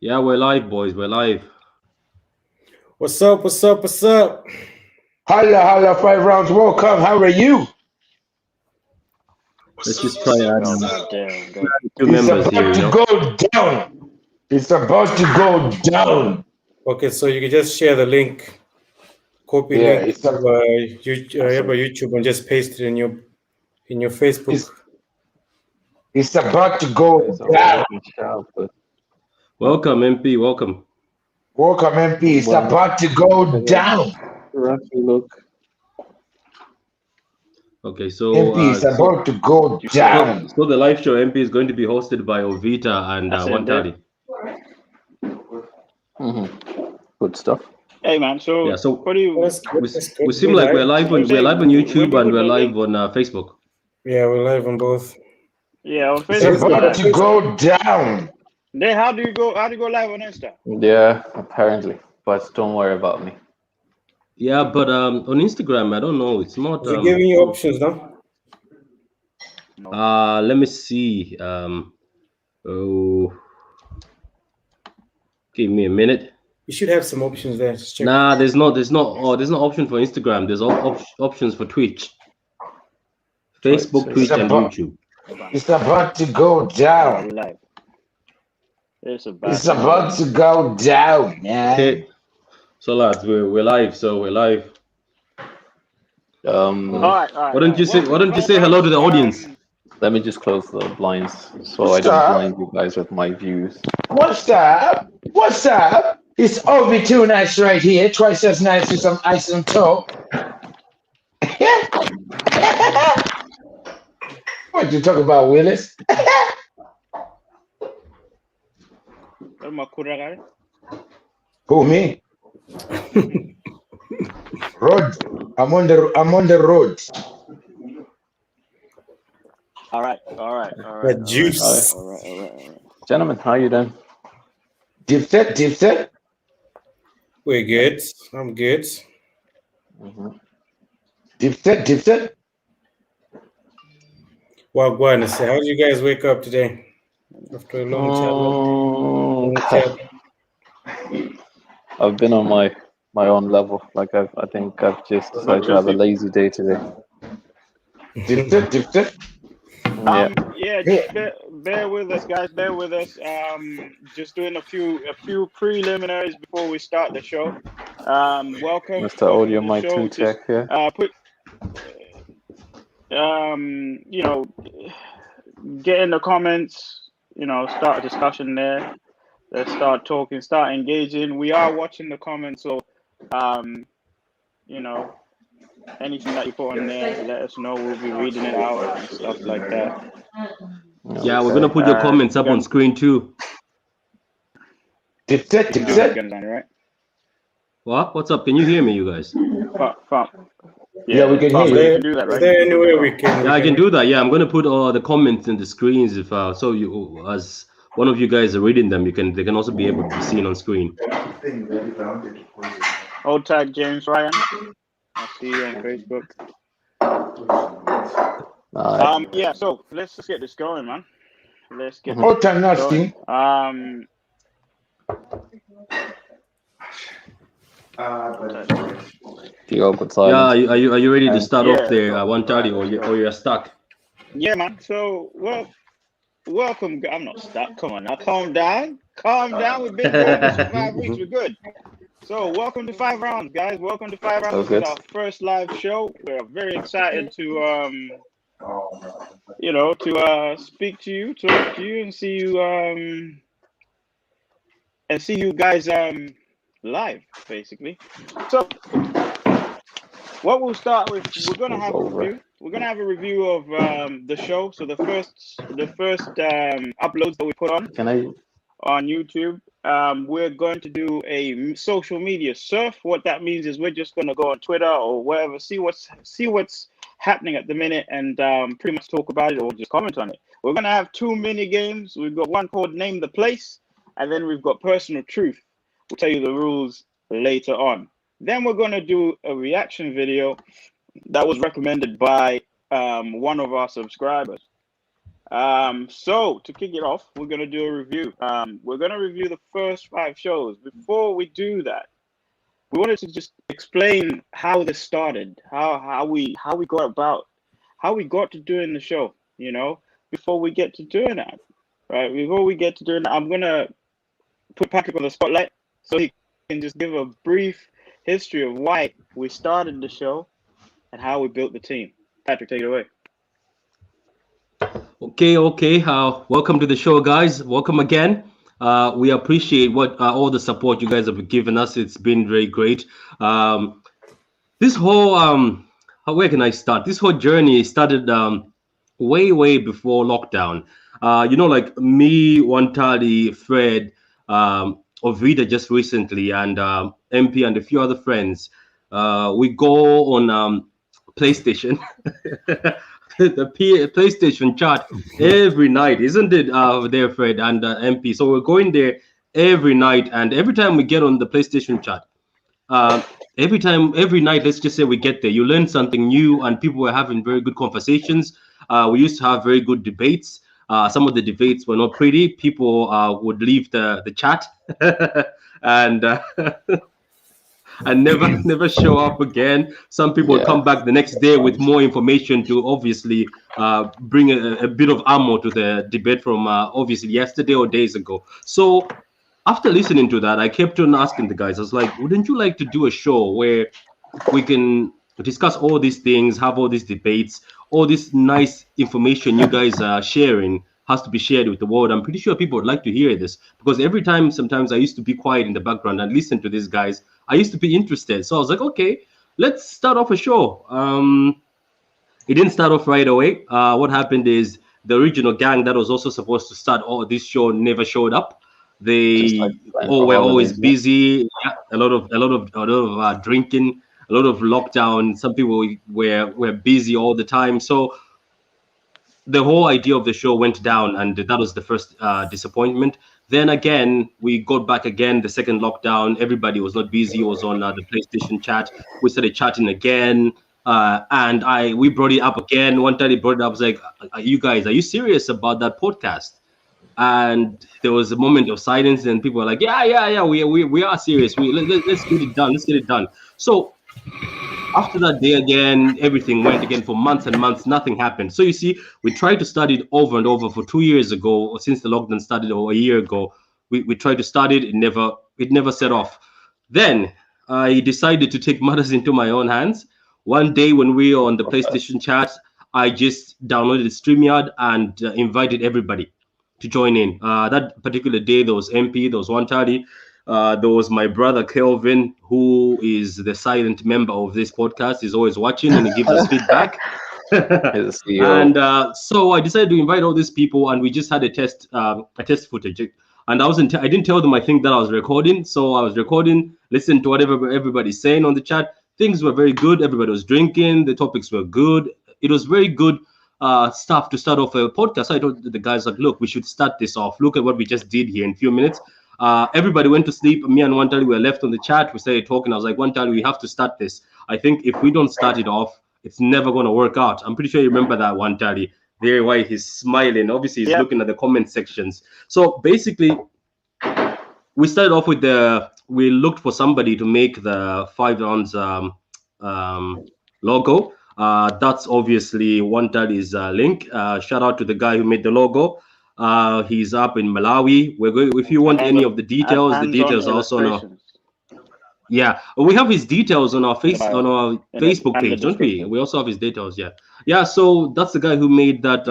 Yeah, we're live, boys. We're live. What's up? What's up? What's up? Holla, 5 rounds. Welcome. How are you? Let's just try adding two It's members about here, to go down. It's about to go down. Okay, so you can just share the link, copy Yeah, link it's to YouTube and just paste it in your Facebook. it's about to go down. Welcome, MP. Welcome. Welcome, MP. It's about to go down. Okay, so MP is about to go down. so the live show MP is going to be hosted by Ovita and Wantali. Good stuff. Hey man, so Yeah, so what do you? we seem like we're live on YouTube and we're live on Facebook. Yeah, we're live on both. Yeah, on It's Facebook. about to go down. Then how do you go live on Insta? Yeah, apparently, but don't worry about me. Yeah, but on Instagram, I don't know. It's not. Is it giving you options now? Let me see. Give me a minute. You should have some options there. Just check. Nah, there's no option for Instagram. There's options for Twitch, Facebook, Twitch, and YouTube. It's about to go down. Live. It's about to go down, man. Okay. So lads, we're live. So we're live. All right. Why don't you say hello to the audience? Let me just close the blinds so I don't blind you guys with my views. What's up? What's up? It's OV2 nice right here. Twice as nice with some ice on top. What you talk about, Willis? Who, me? Road. I'm on the road. All right. The juice. All right. Gentlemen, how you doing? Deep set. We're good. I'm good. Deep set. Well, go on. How did you guys wake up today? After a long chat. I've been on my own level. Like I think I've just decided to have a lazy day today. Deep set. Bear with us, guys. Bear with us. Just doing a few preliminaries before we start the show. Welcome, Mr. Audio Mic 2 Tech here. Get in the comments. Start a discussion there. Let's start talking. Start engaging. We are watching the comments, so anything that you put on there, let us know. We'll be reading it out and stuff like that. Yeah, we're gonna put your comments up on screen too. Deep set. Right? What? What's up? Can you hear me, you guys? Yeah, we can hear you. You can do that, right? Is there any way we can? Yeah, I can do that. Yeah, I'm gonna put the comments in the screens if so you as one of you guys are reading them, they can also be able to be seen on screen. Old tag James Ryan. I see you on Facebook. Yeah, so let's just get this going, man. Let's get this going. Yeah, are you ready to start off there, Wantali, or you're stuck? Yeah, man. So welcome. I'm not stuck. Come on now, calm down. We've been doing this for 5 weeks. We're good. So welcome to 5 Rounds, guys. Welcome to 5 Rounds. This is our first live show. We're very excited to speak to you, talk to you, and see you guys live, basically. So what we'll start with, we're gonna have a review. We're gonna have a review of the show. So the first uploads that we put on YouTube. We're going to do a social media surf. What that means is we're just going to go on Twitter or wherever, see what's happening at the minute, and pretty much talk about it or just comment on it. We're going to have 2 mini games. We've got one called Name the Place, and then we've got Personal Truth. We'll tell you the rules later on. Then we're going to do a reaction video that was recommended by one of our subscribers. So to kick it off, we're gonna do a review. We're gonna review the first 5 shows. Before we do that, we wanted to just explain how this started, how we got to doing the show. Before we get to doing that, right? Before we get to doing that, I'm gonna put Patrick on the spotlight so he can just give a brief history of why we started the show and how we built the team. Patrick, take it away. Okay. Welcome to the show, guys. Welcome again. We appreciate all the support you guys have given us. It's been very great. This whole where can I start? This whole journey started way before lockdown. Like me, Wantali, Fred, Ovida just recently, and MP and a few other friends. We go on PlayStation. The PlayStation chat every night, isn't it, there, Fred and MP? So we're going there every night, and every time we get on the PlayStation chat, every night, let's just say we get there, you learn something new, and people were having very good conversations. We used to have very good debates. Some of the debates were not pretty. People would leave the chat and and never show up again. Some people would come back the next day with more information to obviously bring a bit of ammo to the debate from obviously yesterday or days ago. So after listening to that, I kept on asking the guys, I was like, wouldn't you like to do a show where we can discuss all these things, have all these debates, all this nice information you guys are sharing has to be shared with the world. I'm pretty sure people would like to hear this, because every time, sometimes I used to be quiet in the background and listen to these guys. I used to be interested. So I was like, okay, let's start off a show. It didn't start off right away. What happened is the original gang that was also supposed to start all this show never showed up. They were always busy. Yeah, a lot of drinking, a lot of lockdown. Some people were busy all the time. So the whole idea of the show went down, and that was the first disappointment. Then again, we got back again, the second lockdown. Everybody was not busy. It was on the PlayStation chat. We started chatting again, and we brought it up again. One time he brought it up, I was like, are you serious about that podcast? And there was a moment of silence, and people were like, yeah, we are serious. Let's get it done. Let's get it done. So after that day again, everything went again for months and months. Nothing happened. So you see, we tried to start it over and over for 2 years ago, or since the lockdown started, or a year ago. We tried to start it. It never set off. Then I decided to take matters into my own hands. One day when we were on the PlayStation chat, I just downloaded StreamYard and invited everybody to join in. That particular day, there was MP, there was Wantali. There was my brother Kelvin, who is the silent member of this podcast. He's always watching and he gives us feedback. And so I decided to invite all these people, and we just had a test footage. And I didn't tell them, I think, that I was recording. So I was recording, listened to whatever everybody's saying on the chat. Things were very good. Everybody was drinking. The topics were good. It was very good stuff to start off a podcast. So I told the guys, like, look, we should start this off. Look at what we just did here in a few minutes. Everybody went to sleep. Me and Wantali were left on the chat. We started talking. I was like, Wantali, we have to start this. I think if we don't start it off, it's never going to work out. I'm pretty sure you remember that, Wantali. There, why he's smiling. Obviously, he's looking at the comment sections. So basically, we started off with we looked for somebody to make the 5 rounds logo. That's obviously Wantali's link. Shout out to the guy who made the logo. He's up in Malawi. If you want any of the details are also on our, we have his details on our Facebook page, don't we? We also have his details. Yeah. So that's the guy who made that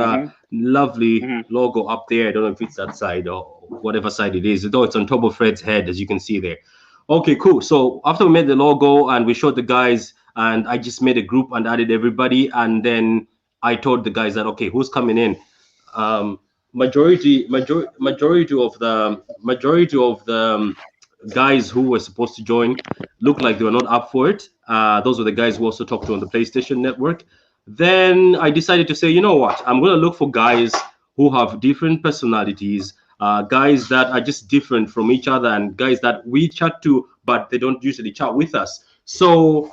lovely logo up there. I don't know if it's that side or whatever side it is, though it's on top of Fred's head, as you can see there. Okay, cool. So after we made the logo and we showed the guys, and I just made a group and added everybody, and then I told the guys that, okay, who's coming in? Majority of the guys who were supposed to join looked like they were not up for it. Those were the guys who also talked to on the PlayStation Network. Then I decided to say, you know what? I'm going to look for guys who have different personalities, guys that are just different from each other, and guys that we chat to, but they don't usually chat with us. So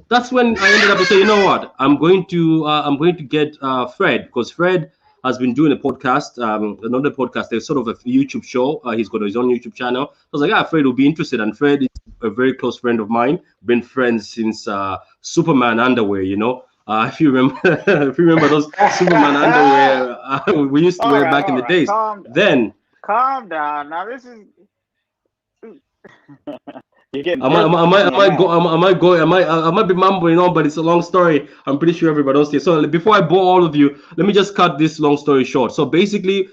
that's when I ended up saying, you know what? I'm going to get Fred, because Fred has been doing a podcast, another podcast. There's sort of a YouTube show. He's got his own YouTube channel. I was like, yeah, Fred will be interested. And Fred is a very close friend of mine. Been friends since Superman underwear. You know, if you remember, if you remember those Superman underwear we used to wear back in the days. Calm down. Now this is. I might be mumbling on, but it's a long story. I'm pretty sure everybody else here. So before I bore all of you, let me just cut this long story short. So basically,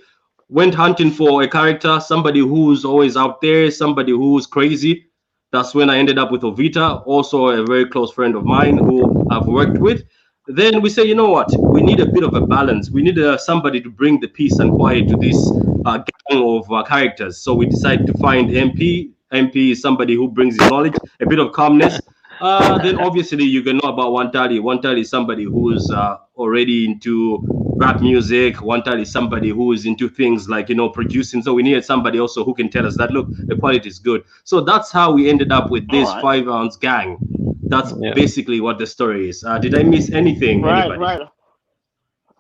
went hunting for a character, somebody who's always out there, somebody who's crazy. That's when I ended up with Ovita, also a very close friend of mine who I've worked with. Then we say, you know what? We need a bit of a balance. We need somebody to bring the peace and quiet to this gang of characters. So we decided to find MP. MP is somebody who brings his knowledge, a bit of calmness. Then obviously you can know about Wantali. Wantali is somebody who's already into rap music. Wantali is somebody who is into things like, you know, producing. So we needed somebody also who can tell us that, look, the quality is good. So that's how we ended up with this 5 ounce gang. That's basically what the story is. Did I miss anything? Right.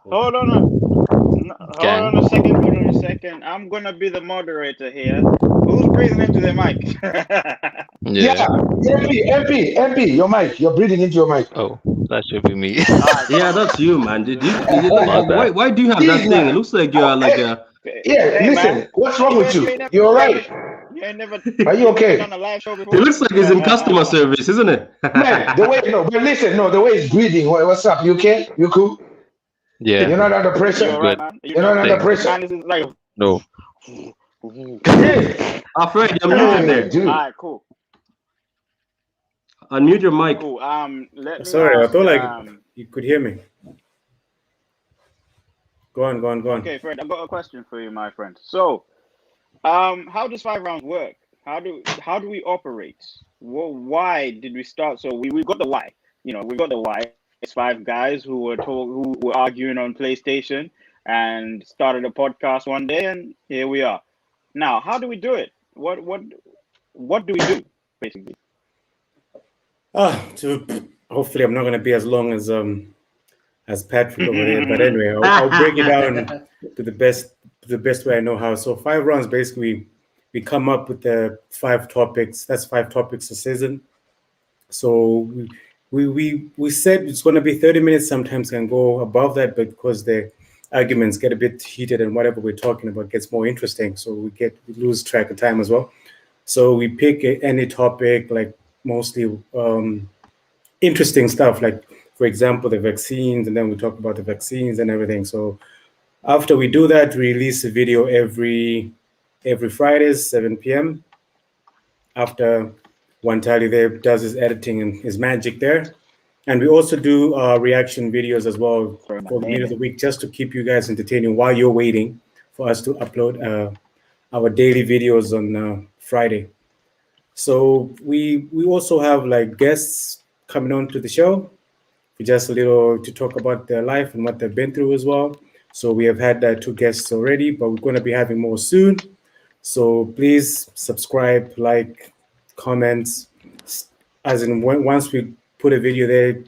Hold on a second. I'm gonna be the moderator here. Who's breathing into the mic? MP, your mic. You're breathing into your mic. Oh, that should be me. Yeah, that's you, man. Why do you have that thing? It looks like you are like a. Yeah, listen. Man. What's wrong with you? You're all right. You ain't never. Are you okay? On a live show before? It looks like he's in customer service, isn't it? Man, the way the way he's breathing. What's up? You okay? You cool? Yeah. You're not under pressure. You're not under pressure. No. Fred, you're muted there. Dude. All right, cool. Unmute your mic. Cool. Sorry, I thought like you could hear me. Go on. Okay, Fred, I've got a question for you, my friend. So, how does 5 rounds work? How do we operate? Well, why did we start? So we got the why. You know, we got the why. It's 5 guys who were arguing on PlayStation and started a podcast one day, and here we are. Now, how do we do it? What do we do, basically? Hopefully I'm not going to be as long as Patrick over there, but anyway, I'll break it down to the best way I know how. So 5 rounds, basically, we come up with the 5 topics. That's 5 topics a season. So we said it's going to be 30 minutes. Sometimes can go above that, but because the arguments get a bit heated and whatever we're talking about gets more interesting, so we lose track of time as well. So we pick any topic, like mostly interesting stuff, like for example the vaccines, and then we talk about the vaccines and everything. So after we do that, we release a video every Fridays 7 p.m. after Wantali there does his editing and his magic there. And we also do reaction videos as well for the end of the week, just to keep you guys entertaining while you're waiting for us to upload our daily videos on Friday. So we also have like guests coming on to the show, just a little to talk about their life and what they've been through as well. So we have had 2 guests already, but we're going to be having more soon. So please subscribe, like, comments. As in, once we put a video there,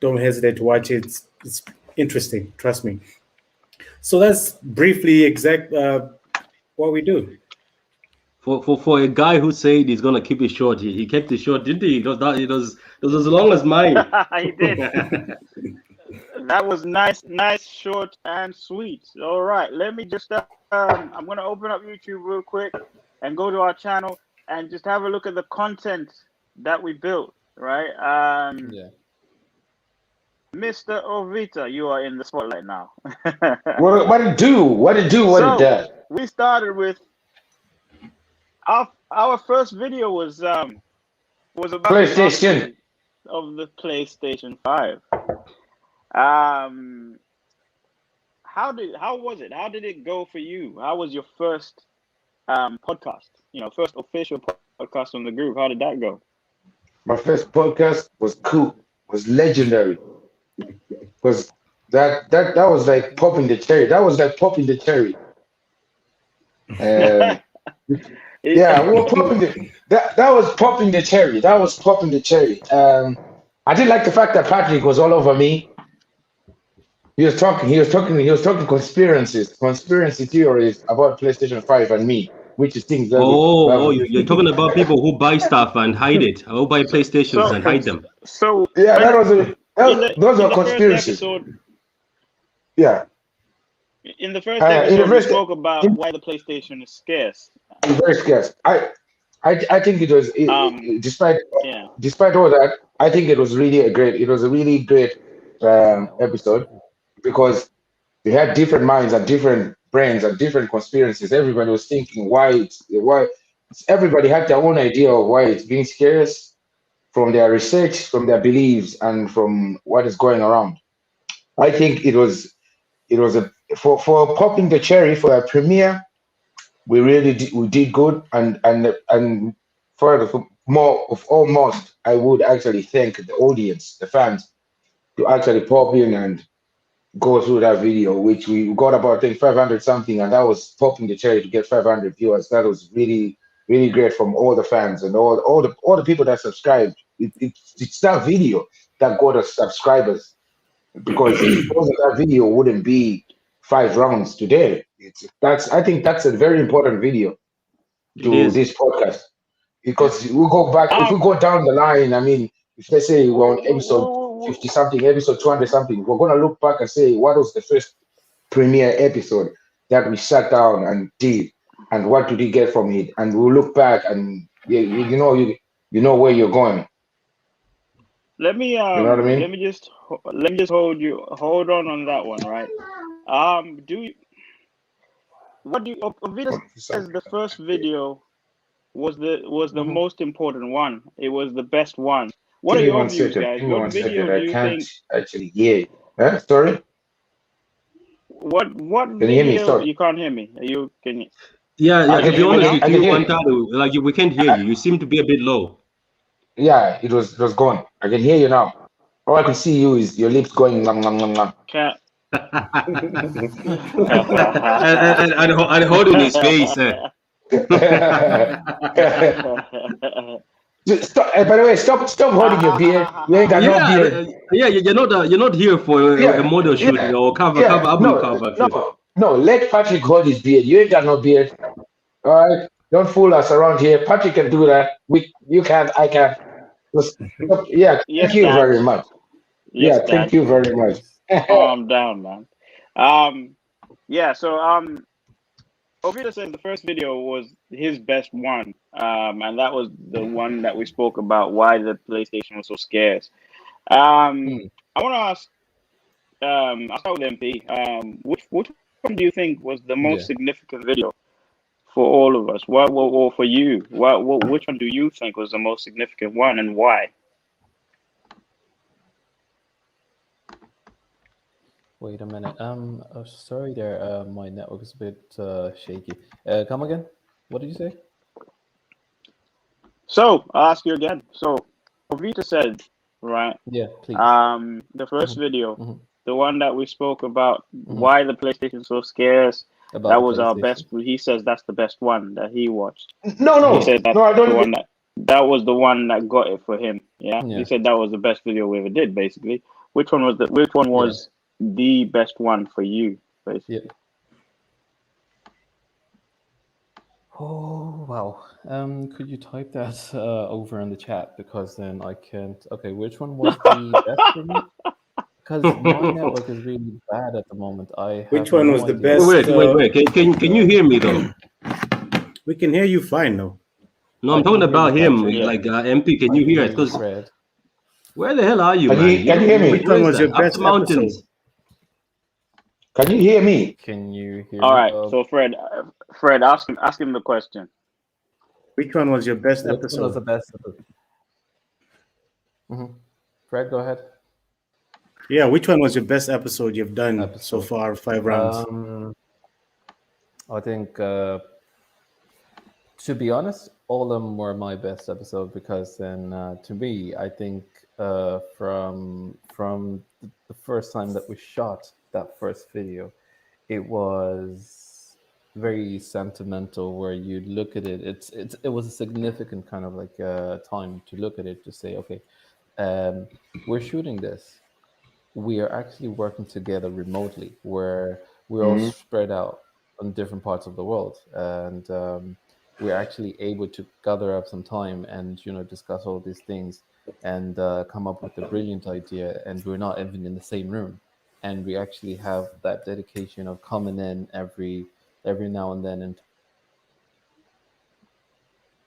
don't hesitate to watch it. It's interesting, trust me. So that's briefly what we do. For a guy who said he's gonna keep it short, he kept it short, didn't he? It was as long as mine. He did. That was nice, short and sweet. All right, let me just I'm gonna open up YouTube real quick and go to our channel and just have a look at the content that we built. Right. Mr. Ovita, you are in the spotlight now. What it do? What it does? We started with our first video was about PlayStation of the PlayStation 5. How was it? How did it go for you? How was your first podcast? You know, first official podcast from the group. How did that go? My first podcast was cool. Was legendary. Was that was like popping the cherry. That was like popping the cherry. Yeah, we were popping that was popping the cherry. That was popping the cherry. I did like the fact that Patrick was all over me. He was talking conspiracy theories about PlayStation 5 and me, which is things that we Oh, have. you're talking about people who buy stuff and hide it, who buy So, PlayStations so, and hide them. so Yeah, in that the was a in the those in are the first conspiracies. episode, Yeah. in the first In the episode, we first, spoke about in why the PlayStation is scarce. very scarce. I think it was Um, despite yeah. all that, I think it was a really great episode because they had different minds and different brains and different conspiracies. Everybody was thinking why everybody had their own idea of why it's being scarce from their research, from their beliefs, and from what is going around. I think it was a for popping the cherry for a premiere. We did good, and further more of almost I would actually thank the audience, the fans, to actually pop in and go through that video, which we got about, I think, 500 something, and that was popping the cherry to get 500 viewers. That was really, really great from all the fans and all the people that subscribed. It's that video that got us subscribers, because if it wasn't that video, it wouldn't be 5 rounds today. I think that's a very important video It to is. this podcast, Yeah. because we go back, if we Um. go down the line, I mean, if let's say we're on episode w- 50 something, episode 200 something, we're going to look back and say, what was the first premiere episode that we sat down and did, and what did we get from it? And we'll look back, and you know where you're going. Let You know what I mean? me just hold on that one, right? Do you, what do you? Ovita says the first video was the Mhm. most important one. It was the best one. What Give are me your one views, second. guys? Give me What one second. video do I you can't think? actually hear you. Huh? Sorry? What Can you hear me? video? Sorry. You can't hear me. Are you? Can you? Yeah, I yeah. Can To can, you be hear me I honest can, now? with I can you, hear you. Wantado, we can't hear you. You seem to be a bit low. Yeah, it was gone. I can hear you now. All I can see you is your lips going nom nom nom nom. Can't. And holding his face. Stop, by the way, stop holding your beard. You ain't got no Yeah, beard. yeah. You're not here for a Yeah, model shoot yeah, or cover yeah. album No, cover shoot. no, no. Let Patrick hold his beard. You ain't got no beard. All right, don't fool us around here. Patrick can do that. You can't. I can't. Yeah, thank Yes, you Dad. very much. Yes, Yeah, thank Dad. you very much. Calm down, man. Um. Yeah. So Oviedo says the first video was his best one, and that was the one that we spoke about why the PlayStation was so scarce. Hmm. I want to ask. I'll start with MP. Which one do you think was the Yeah. most significant video for all of us? What or for you? Which one do you think was the most significant one, and why? Wait a minute. Sorry there. My network is a bit shaky. Come again? What did you say? So I'll ask you again. So Ovita said, right? Yeah, please. The first video, Mhm. the one that we spoke about why the PlayStation so scarce. About That the was our PlayStation. best. He says that's the best one that he watched. No, He no, said that's no. I the don't. one that was the one that got it for him. Yeah. Yeah. He said that was the best video we ever did. Basically, which one was the best one for you? Basically, Yeah. Oh wow. Could you type that over in the chat, because then I can't. Okay, which one was the best for me? Because my network is really bad at the moment. I Which have one no was the idea. best? Wait. Can you hear me though? We can hear you fine though. No, I I'm can talking hear you, about him, Patrick. yeah. like MP. Can I you can hear hear us? you, Because Fred. where the hell are you, Can man? you hear me? Which one Where is was your that? Up best the episode? mountains. Can you hear me? Can you hear All me? right. So Fred, ask him the question. Which one was your best Which one was the episode? best? Fred, go ahead. Yeah, which one was your best episode you've done so Episode. far? 5 rounds. I think, to be honest, all of them were my best episode, because then, to me, I think, from the first time that we shot that first video, it was very sentimental. Where you look at it, it was a significant kind of time to look at it, to say, okay, we're shooting this. we are actually working together remotely, where we're all spread out on different parts of the world, and we're actually able to gather up some time and discuss all these things and come up with a brilliant idea. And we're not even in the same room, and we actually have that dedication of coming in every now and then and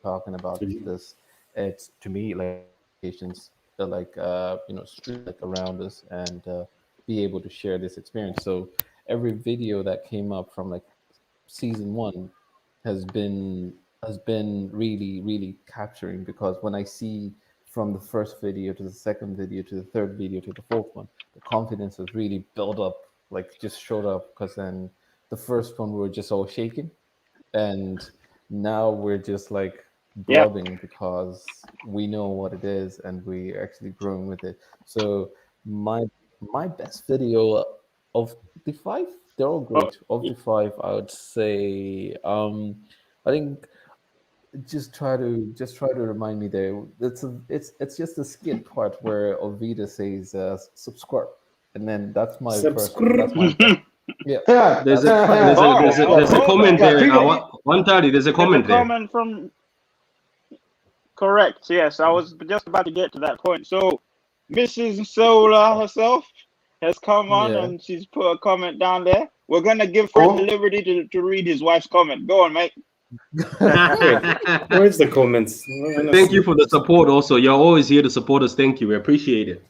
talking about this. It's, to me, like patients like street like around us, and be able to share this experience. So every video that came up from like season 1 has been really, really capturing, because when I see from the first video to the second video to the third video to the fourth one, the confidence has really built up, like just showed up. Because then the first one we were just all shaking, and now we're just like blubbing because we know what it is and we actually growing with it. So my best video of the 5, they're all great. Of the 5, I would say I think just try to remind me there. It's just a skit part where Ovida says subscribe, and then that's my first. That's my best. Yeah. There's a comment there. 130. There's a comment there. Comment from. Correct. Yes, I was just about to get to that point. So, Mrs. Sola herself has come on and she's put a comment down there. We're gonna give Fred the liberty to read his wife's comment. Go on, mate. Where's the comments? Thank you for the support. Also, you're always here to support us. Thank you. We appreciate it.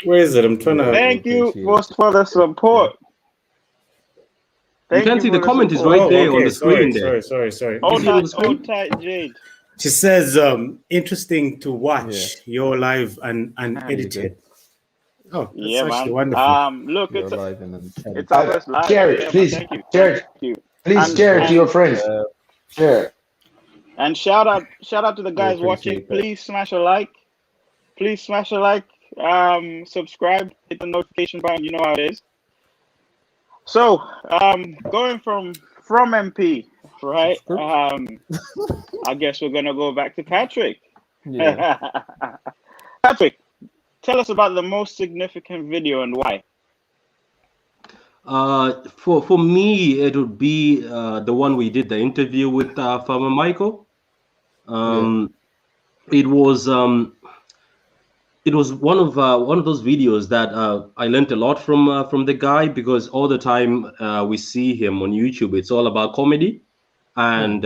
Where is it? I'm trying to. Thank you for the support. You can see the comment is right there on the screen. Sorry. Hold tight, Jade. She says, interesting to watch your live and edited. Oh, that's actually wonderful. Look, it's our first live. Share it, please. Share it. Please share it to your friends. Share. And shout out to the guys watching. Please smash a like. Subscribe, hit the notification button. You know how it is. So, going from MP, right? I guess we're gonna go back to Patrick. Yeah. Patrick, tell us about the most significant video and why. For me, it would be the one we did the interview with Farmer Michael. It was one of those videos that I learned a lot from the guy, because all the time we see him on YouTube, it's all about comedy, and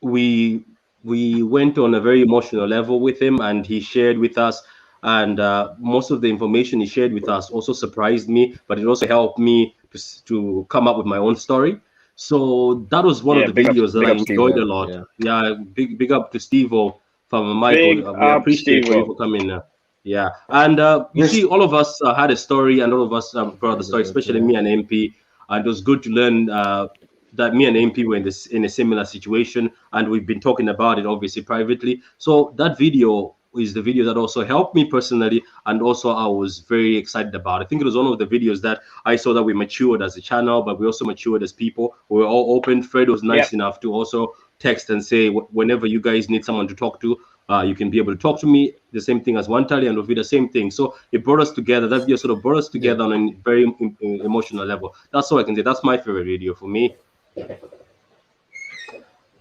we went on a very emotional level with him, and he shared with us, and most of the information he shared with us also surprised me, but it also helped me to come up with my own story. So that was one of the videos that I enjoyed a lot. Yeah, big up to Steve-O. From Michael, we appreciate you for coming. Yeah, and you see, all of us had a story, and all of us brought the story, especially me and MP. And it was good to learn that me and MP were in a similar situation, and we've been talking about it, obviously, privately. So that video is the video that also helped me personally, and also I was very excited about. I think it was one of the videos that I saw that we matured as a channel, but we also matured as people. We were all open. Fred was nice enough to also text and say, whenever you guys need someone to talk to, you can be able to talk to me. The same thing as Wantali and Ovi, the same thing. So it brought us together. That video sort of brought us together on a very emotional level. That's all I can say. That's my favorite video for me.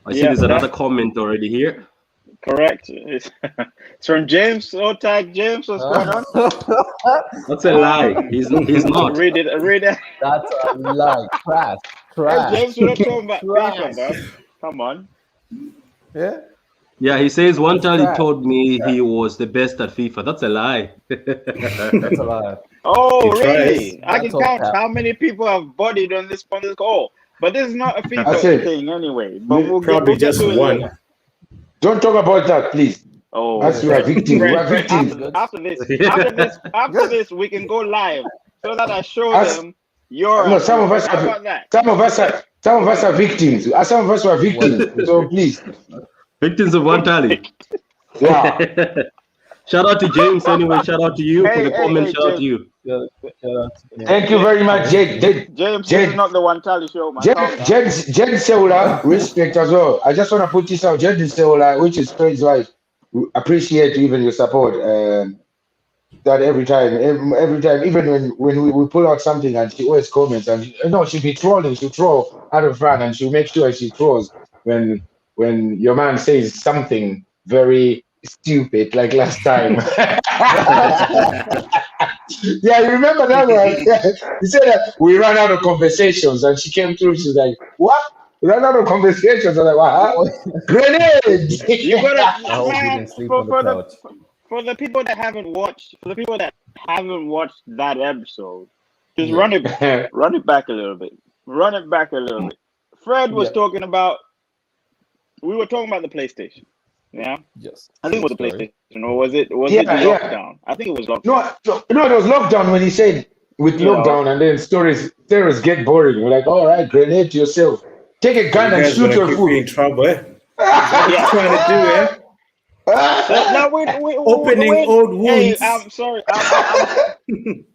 I see there's another comment already here. Correct. It's from James. Oh, tag James. What's going on? That's a lie. He's not. Read it. That's a lie. Crash. Hey, James, we're not talking about FIFA, bro. Come on. Yeah, he says one time he told me he was the best at FIFA. That's a lie. That's a lie. Oh, really? I can count how many people have bodied on this call. But this is not a FIFA thing anyway. But we'll probably just one. Later. Don't talk about that, please. Oh, as you are victims. We are victims. After this, we can go live so that I show them your. No, some of us are victims. Some of us are victims. So please. Victims of Wantali. Yeah. Shout out to James anyway. Shout out to you for the comment. Shout out to you. Thank you very much, Jade. James is not the Wantali show, man. Jade Seula, respect as well. I just want to put this out. Jade Seula, which is Fred's wife, appreciate even your support. that every time, even when we pull out something and she always comments and she'll be trolling, she'll troll out of fun and she'll make sure she trolls when your man says something very stupid like last time. Yeah, you remember that one? He said that we ran out of conversations and she came through, she's like, what? We ran out of conversations. I'm like, what? Grenade! You gotta, I hope you man, didn't sleep on the couch. for the people that haven't watched that episode, just Yeah. run it back a little bit. Run it back a little bit. Fred was Yeah. talking about, we were talking about the PlayStation. Yeah, Yes. I think it was the Sorry. PlayStation, or was it Yeah, yeah. lockdown? I think it was lockdown. No, it was lockdown when he said with You know. lockdown and then stories get boring. We're like, all right, grenade to yourself. Take a gun You and guys shoot gonna your keep me in food. trouble, eh? What you trying to do, eh? No, Opening wait. old Hey, wounds. I'm sorry.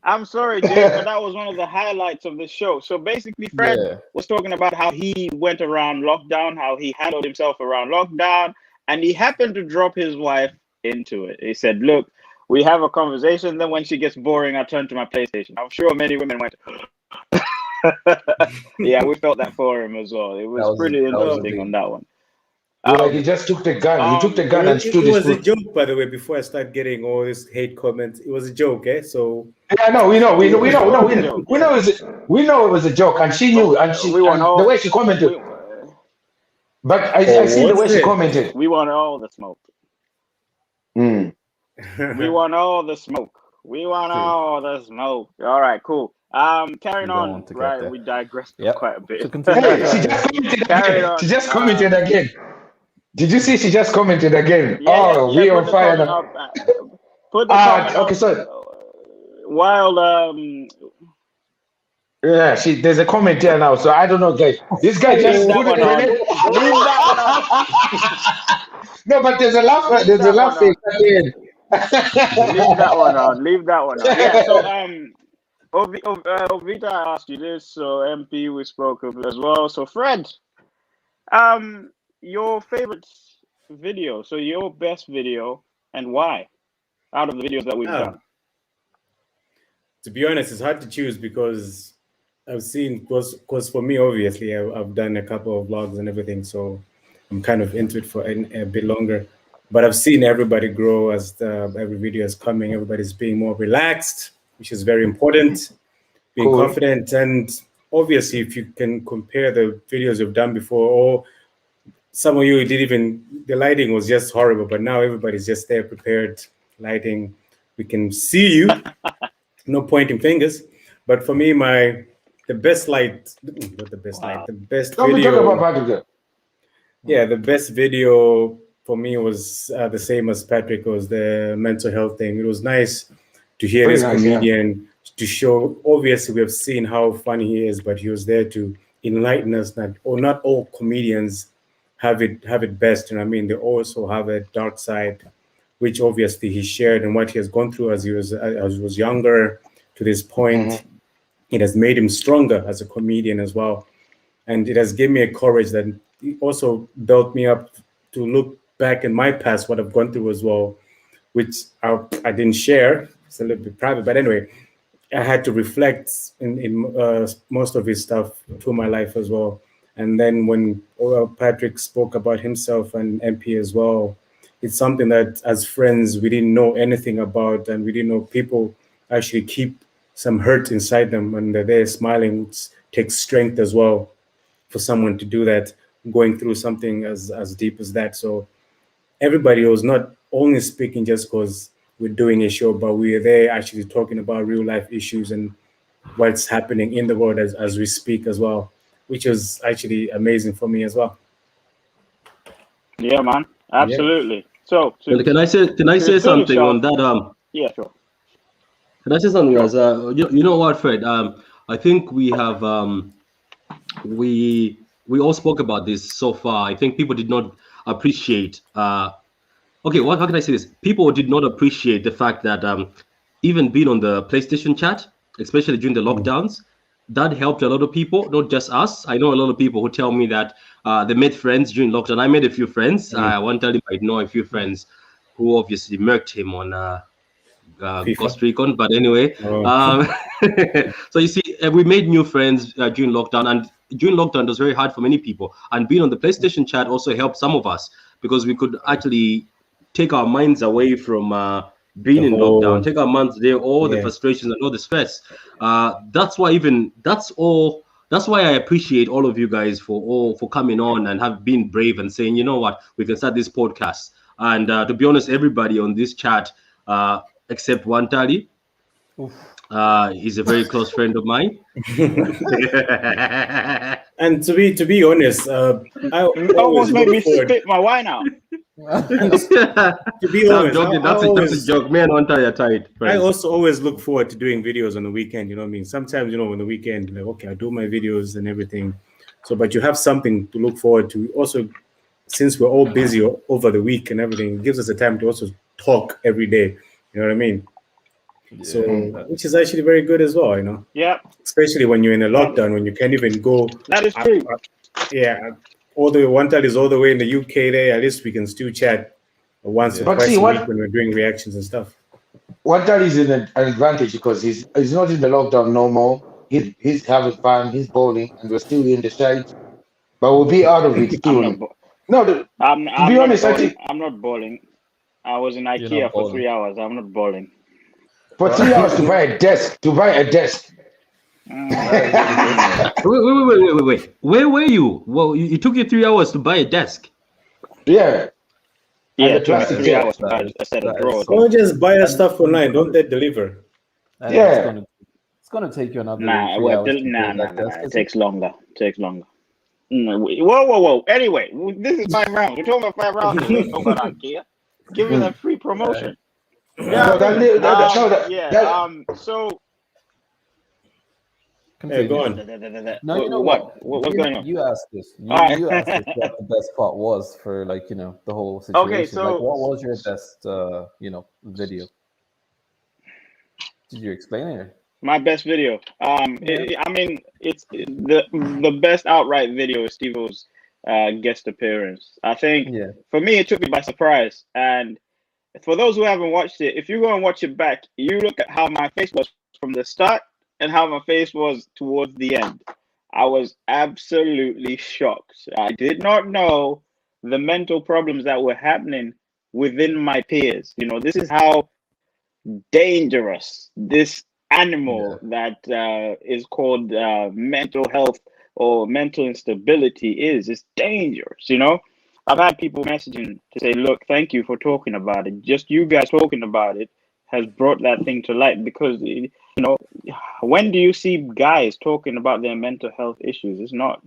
I'm sorry, Jay, but that was one of the highlights of the show. So basically, Fred Yeah. was talking about how he went around lockdown, how he handled himself around lockdown, and he happened to drop his wife into it. He said, "Look, we have a conversation. Then when she gets boring, I turn to my PlayStation." I'm sure many women went. Yeah, we felt that for him as well. It was pretty interesting on that one. Like he just took the gun. He took the gun and It stood his was a foot. joke, by the way. Before I start getting all this hate comments, it was a joke, eh? So Yeah, no, we know it was a joke, and she knew, and We want all the way she commented. But I see the way she commented. We want all the smoke. Mm. We want all the smoke. We want all the smoke. All right, cool. Carrying We don't on. want to get Right, there. we digressed Yep. quite a bit. To continue. Hey, she just commented Carry again. on. She just commented again. Did you see? She just commented again. We put on the fire comment now. up, put the comment Okay, up, so while yeah, there's a comment here now. So I don't know, guys. This guy just leave that put one it on. in. Leave that one on. No, but there's a laugh. There's a that laugh one at the end. Leave that one on. Leave that one on. Yeah. So Ovita asked you this. So MP we spoke of as well. So Fred, your favorite video. So your best video and why? Out of the videos that we've done. To be honest, it's hard to choose because I've seen, because for me, obviously, I've done a couple of vlogs and everything, so I'm kind of into it for a bit longer. But I've seen everybody grow as every video is coming. Everybody's being more relaxed, which is very important. Being confident, and obviously, if you can compare the videos you've done before, or some of you the lighting was just horrible, but now everybody's just there prepared, lighting. We can see you. No pointing fingers, but for me, the best light, not the best light, the best video. Yeah, the best video for me was the same as Patrick. Was the mental health thing. It was nice to hear this comedian to show. Obviously, we have seen how funny he is, but he was there to enlighten us. Not all comedians have it best, and I mean they also have a dark side, which obviously he shared, and what he has gone through as he was younger to this point. It has made him stronger as a comedian as well. And it has given me a courage that also built me up to look back in my past, what I've gone through as well, which I didn't share. It's a little bit private, but anyway, I had to reflect in most of his stuff through my life as well. And then when Patrick spoke about himself and MP as well, it's something that as friends, we didn't know anything about, and we didn't know people actually keep some hurt inside them when they're there smiling. It takes strength as well for someone to do that, going through something as deep as that. So everybody was not only speaking just because we're doing a show, but we are there actually talking about real life issues and what's happening in the world as we speak as well, which was actually amazing for me as well. Yeah, man, absolutely. Yeah. So can I say something on that? Yeah, sure. Can I say something else? You know what, Fred? I think we have we all spoke about this so far. I think people did not appreciate. How can I say this? People did not appreciate the fact that even being on the PlayStation chat, especially during the lockdowns, that helped a lot of people, not just us. I know a lot of people who tell me that they made friends during lockdown. I made a few friends. I won't tell him I know a few friends who obviously murked him on FIFA. Costa Rican. But anyway, Oh. so you see, we made new friends during lockdown, and during lockdown it was very hard for many people. And being on the PlayStation chat also helped some of us because we could actually take our minds away from being The in whole- lockdown, take our minds there, all the Yeah. frustrations and all the stress. That's why I appreciate all of you guys for coming on and have been brave and saying, you know what, we can start this podcast. And to be honest, everybody on this chat, except Wantali, he's a very close friend of mine. And to be honest, I always Almost made me look forward. spit my wine out. To be No, I'm honest, joking. I That's always- a joke. Me and Wantali are tight. I friends. also always look forward to doing videos on the weekend. You know what I mean? Sometimes, on the weekend, like, okay, I do my videos and everything. So, but you have something to look forward to. Also, since we're all busy over the week and everything, it gives us a time to also talk every day. You know what I mean? So, which is actually very good as well. Yeah, Especially when you're in a lockdown, when you can't even go. that is true. All the one time is all the way in the UK. There, at least we can still chat once or But twice see, a what- week when we're doing reactions and stuff. What that is an advantage because he's not in the lockdown no more. He's having fun, he's bowling, and we're still in the shade. But we'll be out of it I'm not, soon. bo- No, I'm be not honest, I bowling. think- I'm not bowling. I was in not IKEA for bowling. 3 hours. I'm not bowling. for 3 hours to buy a desk. Wait. Where were you? Well, it took you 3 hours to buy a desk. Yeah. Yeah, the it took me plastic 3 desk. hours to buy a set of That is drawers. so- Don't just buy the stuff online. Don't they deliver? And Yeah. it's gonna take you another Nah, 3 well, hours to nah, build nah, that nah. desk, It is takes longer. Whoa. Anyway, this is 5 rounds. We're talking about 5 rounds. Let's talk about IKEA. Give me that free promotion. No, So Yeah, go on. No, you know what's going on? You asked this. Alright. You asked us what the best part was for the whole situation. Okay, so- like, what was your best video? Did you explain it? My best video. It's the best outright video is Steve-O's guest appearance. I think Yeah. for me it took me by surprise. And for those who haven't watched it, if you go and watch it back, you look at how my face was from the start and how my face was towards the end. I was absolutely shocked. I did not know the mental problems that were happening within my peers. This is how dangerous this animal that is called mental health or mental instability is. It's dangerous. I've had people messaging to say, look, thank you for talking about it. Just you guys talking about it has brought that thing to light, because when do you see guys talking about their mental health issues? It's not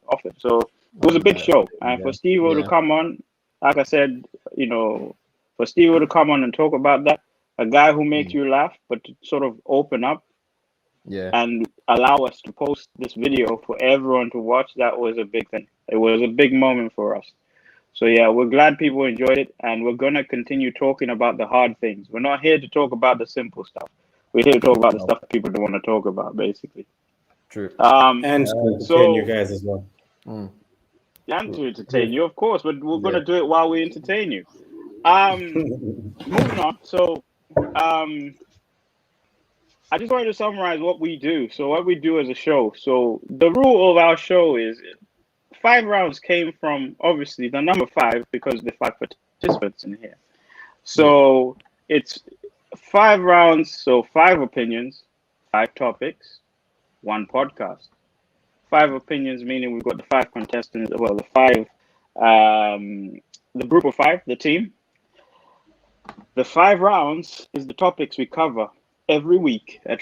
often. So it was a big show. And for Steve-O to come on, like I said, for Steve-O to come on and talk about that, a guy who makes you laugh, but to sort of open up and allow us to post this video for everyone to watch, that was a big thing. It was a big moment for us. So yeah, we're glad people enjoyed it, and we're gonna continue talking about the hard things. We're not here to talk about the simple stuff. We're here to talk about the stuff that people don't want to talk about, basically. True. And to entertain you guys as well. And to entertain you, of course, but we're gonna do it while we entertain you. Moving on. So I just wanted to summarize what we do. So what we do as a show. So the rule of our show is 5 rounds came from obviously the number 5 because the 5 participants in here. So it's 5 rounds, so 5 opinions, 5 topics, 1 podcast. 5 opinions meaning we've got the 5 contestants, well, the group of 5, the team. The 5 rounds is the topics we cover every week at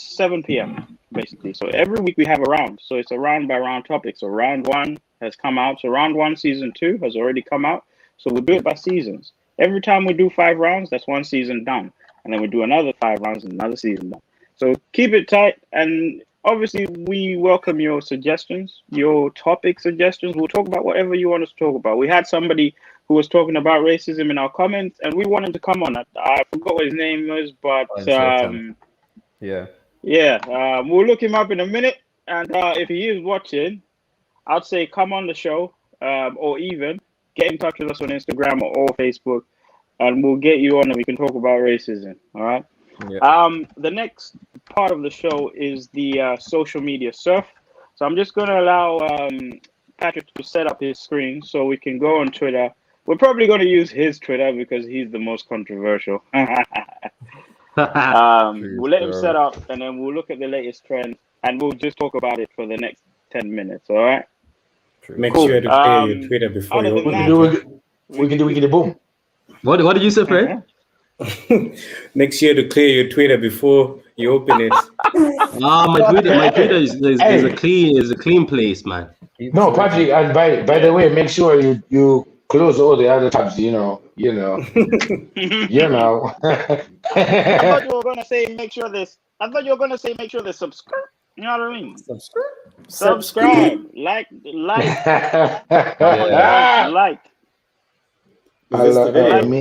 7 p.m. basically. So every week we have a round. So it's a round by round topic. So round 1 has come out. So round 1, season 2 has already come out. So we'll do it by seasons. Every time we do 5 rounds, that's 1 season done. And then we do another 5 rounds and another season done. So keep it tight. And obviously we welcome your suggestions, your topic suggestions. We'll talk about whatever you want us to talk about. We had somebody who was talking about racism in our comments, and we wanted to come on. I forgot what his name was, but we'll look him up in a minute. And if he is watching, I'd say come on the show, or even get in touch with us on Instagram or Facebook, and we'll get you on and we can talk about racism. All right. Yeah. The next part of the show is the social media surf. So I'm just going to allow Patrick to set up his screen so we can go on Twitter. We're probably going to use his Twitter because he's the most controversial. We'll let him set up, and then we'll look at the latest trend, and we'll just talk about it for the next 10 minutes. All right. Make sure to clear your Twitter before you open it. We can do boom. What did you say, Fred? Make sure to clear your Twitter before you open it. My Twitter is a clean place, man. No, Patrick, and by the way, make sure you close all the other tabs. You know. I thought you were gonna say make sure this. I thought you were gonna say make sure they subscribe. You know what I mean? Subscribe. Like.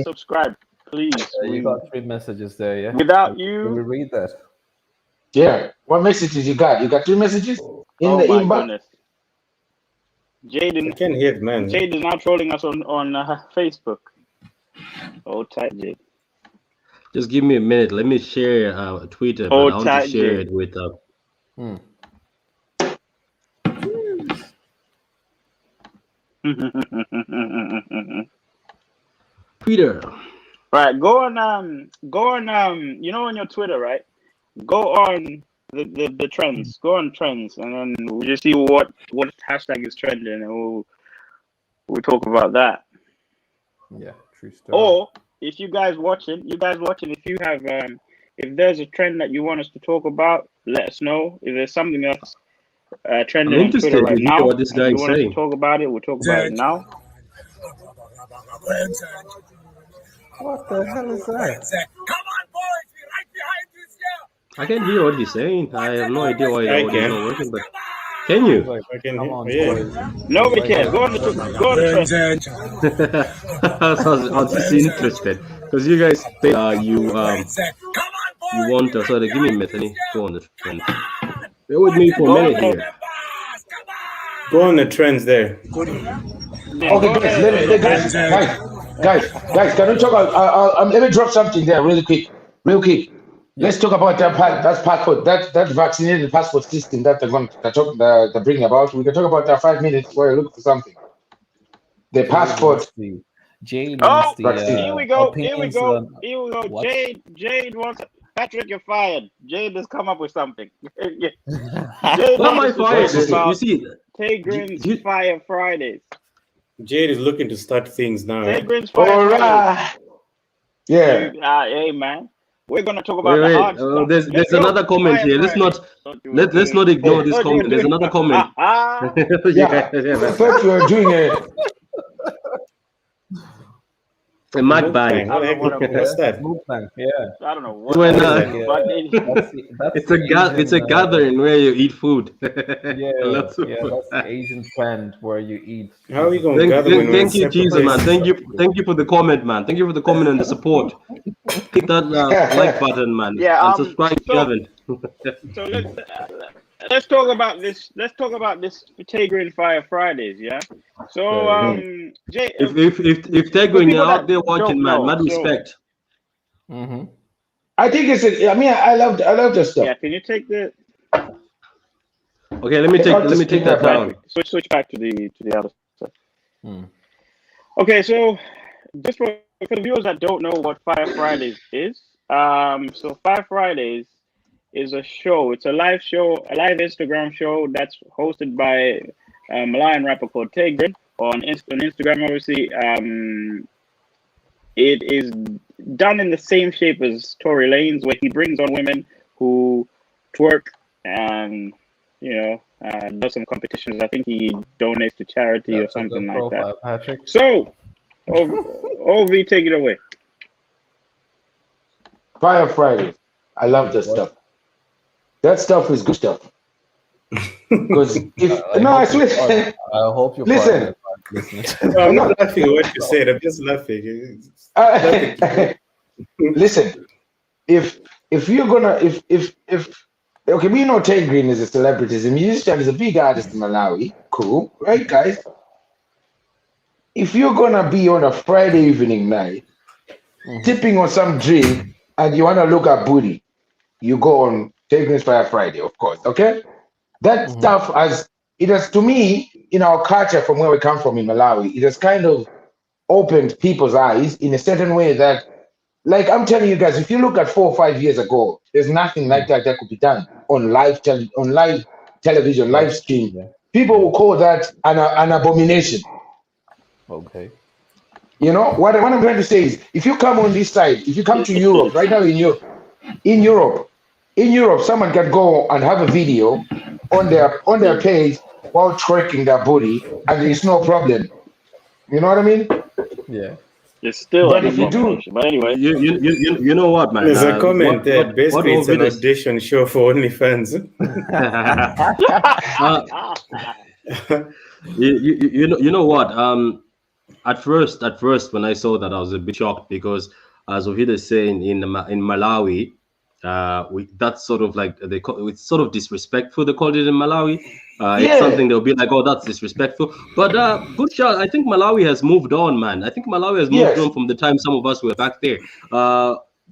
Subscribe, please. You got 3 messages there, yeah? Without Can we you. read that? Yeah. What messages you got? You got 3 messages in the my inbox. Goodness. Jaden. I can't hear it, man. Jade is now trolling us on Facebook. Oh, tight, Jade. Just give me a minute. Let me share Twitter. Oh, I want to share it with Twitter. Right, go on you know, on your Twitter, right? Go on the trends. Go on trends, and then we'll just see what hashtag is trending, and we'll talk about that. Yeah, true story. Or if you guys watching, if you have if there's a trend that you want us to talk about, let us know. If there's something else trending on Twitter right now, what this guy and is you want us saying. to talk about it, we'll talk about it now. What the hell is that? Come on, boys, we're right behind you here. I can't hear what he's saying. I have no idea why I it's can. not working, but can you? Like, I can come on, hear. boys. Nobody cares. Go on the trend. I was just interested because you guys think you want to sort of give me a minute. Let me go on the trend. Bear with me for a minute here. Go on the trends there. Okay, guys, can we talk about? Let me drop something there real quick. Let's talk about that passport, that vaccinated passport system that they're bringing about. We can talk about that 5 minutes while you look for something. The passport. Jade Oh, wants the, here we go. opinions on- what? Jade wants. Patrick, you're fired. Jade has come up with something. Jade Not my fire. You see, Tigrin's Fire Fridays. Jade is looking to start things now. Tigrin's Fire All Fridays. right. Yeah. Hey man, we're gonna talk about wait. the hard stuff. There's Let's go. another comment Fire here. Let's not ignore this comment. There's another comment. Yeah. I thought you were doing A Mac bang. What the heck? What's that? Mukbang, yeah. I don't know what. When, but it's a gathering where you eat food. Yeah, Lots of that's food. the Asian trend where you eat. How are we going to gather when we're in Thank you, separate Jesus, man. places? Thank you for the comment, man. Thank you for the comment and the support. Hit that like button, man. Yeah, and subscribe if you haven't. So let's talk about this. Let's talk about this Tigrin Fire Fridays. Yeah. So Jay, If they're going out there watching, man, mad respect. Mm-hmm. I think I love the stuff. yeah, can you take the Okay, let me take that down. switch back to the other stuff? Okay, so just for the viewers that don't know what Fire Fridays is, so Fire Fridays is a show. It's a live show, a live Instagram show that's hosted by a Malayan rapper called Tigrin on Instagram. Obviously, it is done in the same shape as Tory Lanez, where he brings on women who twerk and does some competitions. I think he donates to charity or something like that. Patrick. So, Ov, take it away. Fire Friday. I love that stuff. That stuff is good stuff. Because I swear. I hope you're Listen. listening. No, I'm not laughing at what you said. I'm just laughing. Listen, if you're gonna if okay, we know Tigrin is a celebrity, he's a musician, he's a big artist in Malawi. Cool, right, guys? If you're gonna be on a Friday evening night sipping on some drink, and you want to look at booty, you go on Take Inspire Friday, of course. Okay, that stuff has to me in our culture from where we come from in Malawi. It has kind of opened people's eyes in a certain way that, like I'm telling you guys, if you look at 4 or 5 years ago, there's nothing like that could be done on live television, live stream. Yeah. People will call that an abomination. Okay. You know what I'm trying to say is, if you come on this side, if you come to Europe right now in Europe, someone can go and have a video on their page while twerking their booty, and it's no problem. You know what I mean? Yeah. It's still But an if you do- abomination. But anyway, You know what, man? There's a comment there. what Basically, it's an Ovid is- audition show for OnlyFans. You know what? At first, when I saw that, I was a bit shocked because, as Ovid is saying, in Malawi, that's sort of like it's sort of disrespectful. They call it in Malawi. It's something they'll be like, oh, that's disrespectful. But good shot. I think Malawi has moved on, man. I think Malawi has moved on from the time some of us were back there.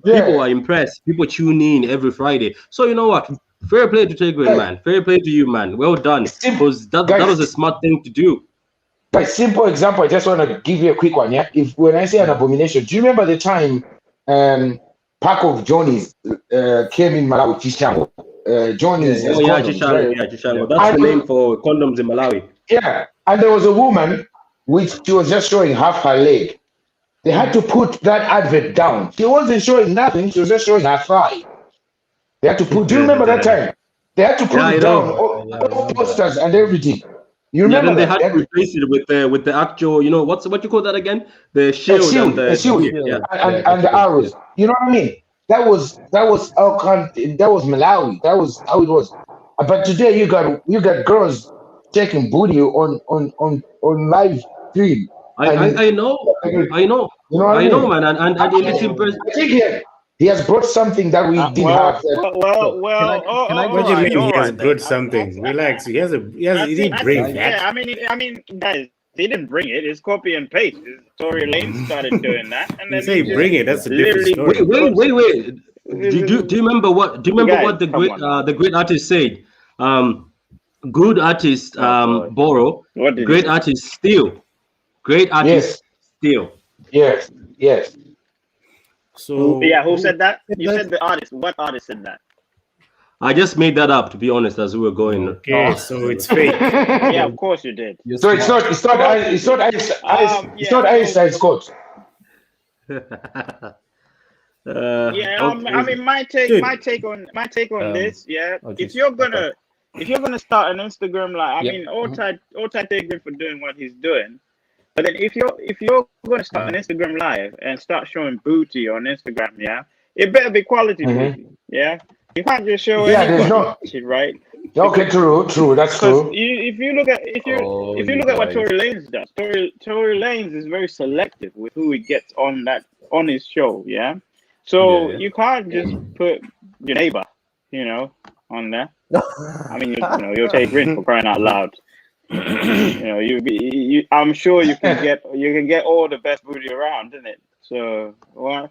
People are impressed. People tune in every Friday. So you know what? Fair play to Tigray, man. Fair play to you, man. Well done. Because that was a smart thing to do. By simple example, I just want to give you a quick one. Yeah, when I say an abomination, do you remember the time pack of Johnny's came in Malawi? Chishango. Johnny's. Chishango. That's the name for condoms in Malawi. Yeah, and there was a woman which she was just showing half her leg. They had to put that advert down. She wasn't showing nothing. She was just showing her thigh. They had to put. Do you remember that time? They had to put it down, all posters and everything. You remember then they had to replace it with the actual, you know, what you call that again? The shield, and the arrows. You know what I mean? That was Malawi. That was how it was. But today you got girls taking booty on live stream. I know. You know what I mean? Man, and it's impressive. I think he has brought something that we didn't have. What do you mean he has brought something? Relax. He didn't bring that. Yeah, I mean, guys, he didn't bring it. It's copy and paste. Tory Lane started doing that, and then you say bring it. That's a different story. Wait. Do you remember what? Do you remember what the great artist said? Good artists borrow. Great artists steal. Great artists steal. Yes. So who said that? You said the artist. What artist said that? I just made that up, to be honest, as we were going. Okay, so it's fake. Yeah, of course you did. So it's not Einstein's quote. I mean, my take on this. Yeah, if you're gonna start an Instagram live, I mean, all time take him for doing what he's doing. But then if you're going to start an Instagram live and start showing booty on Instagram, yeah, it better be quality booty, yeah. You can't just show shit, right? Okay, true. That's true. If you look at what Tory Lanez does, Tory Lanez is very selective with who he gets on his show, yeah. So you can't just put your neighbor, on there. I mean, you'll take Rin for crying out loud. I'm sure you can get all the best booty around, isn't it? So why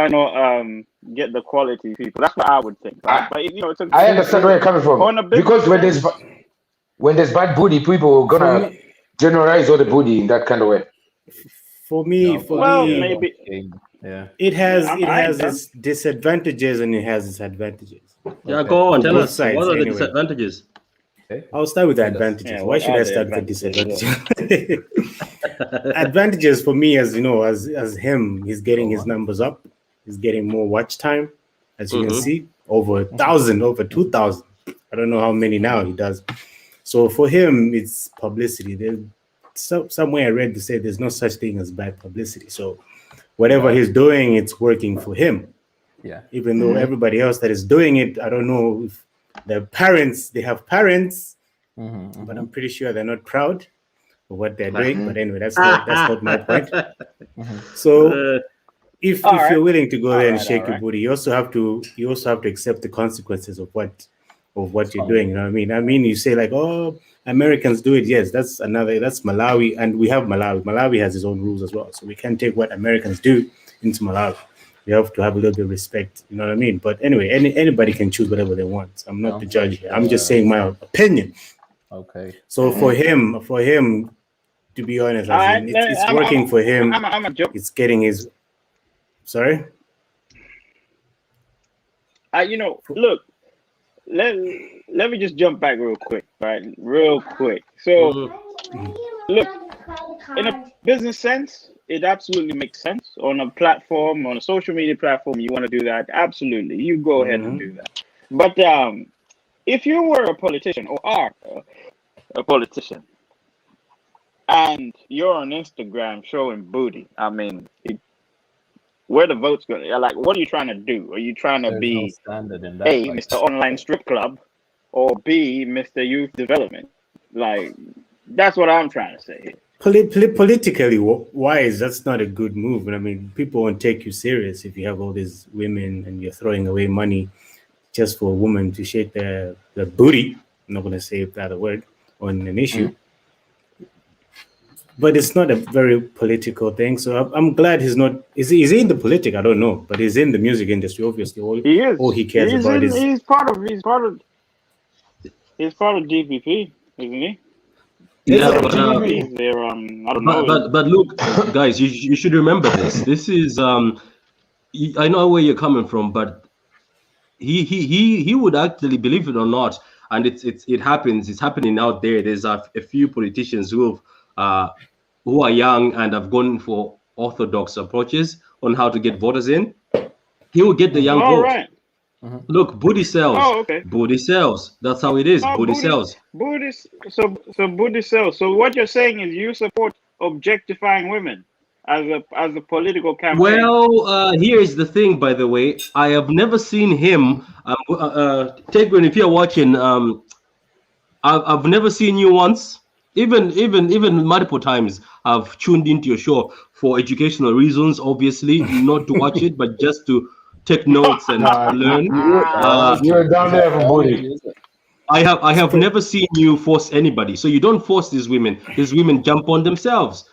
not get the quality people? That's what I would think. But I understand where you're coming from, because when there's bad booty, people are gonna generalize all the booty in that kind of way. For me, maybe it has its disadvantages and it has its advantages. Yeah, go on. Tell us sides, what are the disadvantages. I'll start with the advantages. Yeah, Why should I start with the disadvantages? Advantages for me, as him, he's getting his numbers up. He's getting more watch time, as you can see, over 1,000, over 2,000. I don't know how many now he does. So for him, it's publicity. Somewhere I read to say there's no such thing as bad publicity. So whatever he's doing, it's working for him. Yeah. Even though everybody else that is doing it, I don't know if they have parents, but I'm pretty sure they're not proud of what they're doing. But anyway, that's not my point. So if you're willing to go there and shake your booty, you also have to accept the consequences of what you're doing. You know what I mean? You say like, oh, Americans do it, yes, that's Malawi, and we have Malawi. Malawi has its own rules as well, so we can't take what Americans do into Malawi. We have to have a little bit of respect, you know what I mean? But anyway, anybody can choose whatever they want. I'm not the judge here. I'm just saying my opinion. Okay. So for him, to be honest, it's working for him. I'm a joke. It's getting his. Sorry. Look. Let me just jump back real quick, right? Real quick. So, look, in a business sense, it absolutely makes sense. On a platform, on a social media platform, you want to do that. Absolutely, you go ahead and do that. But if you were a politician or are a politician, and you're on Instagram showing booty, I mean, where the votes going? Like, what are you trying to do? Are you trying to be no standard in that A, place. Mr. Online Strip Club, or B, Mr. Youth Development? Like, that's what I'm trying to say here. Politically wise, that's not a good move. I mean, people won't take you serious if you have all these women and you're throwing away money just for a woman to shake their booty. I'm not going to say that word on an issue. But it's not a very political thing. So I'm glad he's not. Is he in the politics? I don't know. But he's in the music industry, obviously. All he cares about is. He's part of DPP, isn't he? Yeah, I don't know. But look, guys, you should remember this. This is I know where you're coming from, but he would actually, believe it or not, and it happens. It's happening out there. There's a few politicians who are young and have gone for orthodox approaches on how to get voters in. He will get the young vote. Right. Look, booty sells. Oh, okay. Booty sells. That's how it is. Booty sells. So booty sells. So what you're saying is you support objectifying women as a political campaign. Well, here is the thing, by the way. I have never seen him. Tigran, if you're watching, I've never seen you once. Even multiple times I've tuned into your show for educational reasons, obviously, not to watch it, but just to take notes and learn. You're down there for booty. I have never seen you force anybody. So you don't force these women. These women jump on themselves.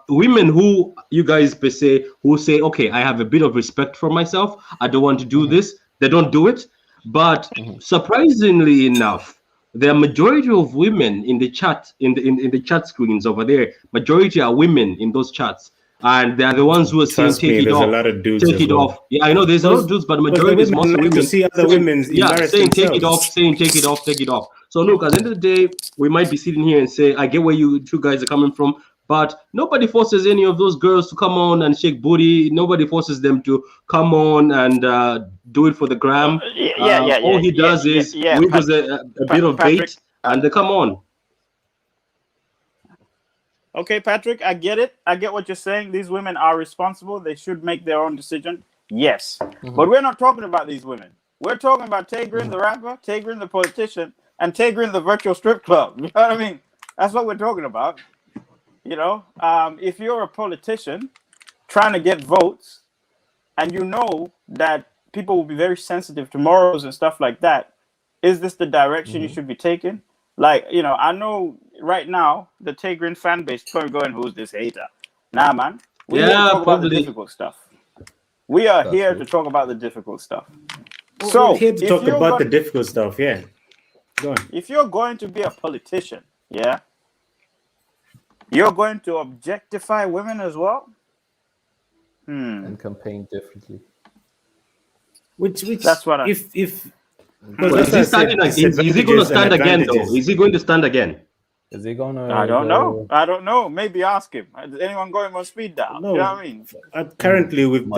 Women who you guys per se who say, okay, I have a bit of respect for myself. I don't want to do this. They don't do it. But surprisingly enough, the majority of women in the chat, in the chat screens over there, majority are women in those chats. And they are the ones who are saying, take it off. There's a lot of dudes. Take it off. Yeah, I know there's a lot of dudes, but majority is mostly women. To see other women saying take it off, saying take it off, take it off. So look, at the end of the day, we might be sitting here and say, I get where you two guys are coming from, but nobody forces any of those girls to come on and shake booty. Nobody forces them to come on and do it for the gram. All he does is wiggles a bit of bait and they come on. Okay, Patrick, I get it. I get what you're saying. These women are responsible. They should make their own decision. Yes. But we're not talking about these women. We're talking about Tigran, the rapper, Tigran, the politician, and Tigran, the virtual strip club. You know what I mean? That's what we're talking about. You know, if you're a politician trying to get votes and you know that people will be very sensitive to morals and stuff like that, is this the direction you should be taking? Like, you know, I know right now the Tigran fan base is going, who's this hater? Nah, man. We're here to talk about the difficult stuff. We are here to talk about the difficult stuff. So we're here to talk about the difficult stuff, yeah. Go on. If you're going to be a politician, yeah, you're going to objectify women as well? And campaign differently. Which that's what is he going to stand again though? Is he going to stand again? Is he going to? I don't know. Maybe ask him. Is anyone going on speed dial? No. You know what I mean? Currently with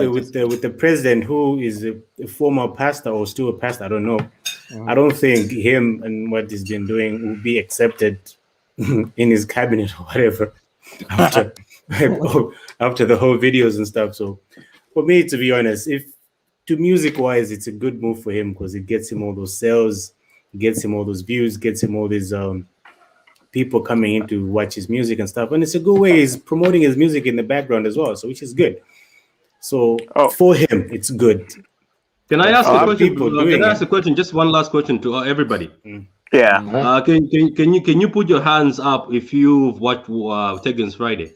the president who is a former pastor or still a pastor, I don't know. I don't think him and what he's been doing will be accepted in his cabinet or whatever after the whole videos and stuff. So for me, to be honest, if to music wise, it's a good move for him because it gets him all those sales, gets him all those views, gets him all these people coming in to watch his music and stuff. And it's a good way. He's promoting his music in the background as well, so which is good. So for him, it's good. Can I ask a question? Can I ask a question? Just one last question to everybody. Yeah. Can you put your hands up if you've watched Tegan's Friday,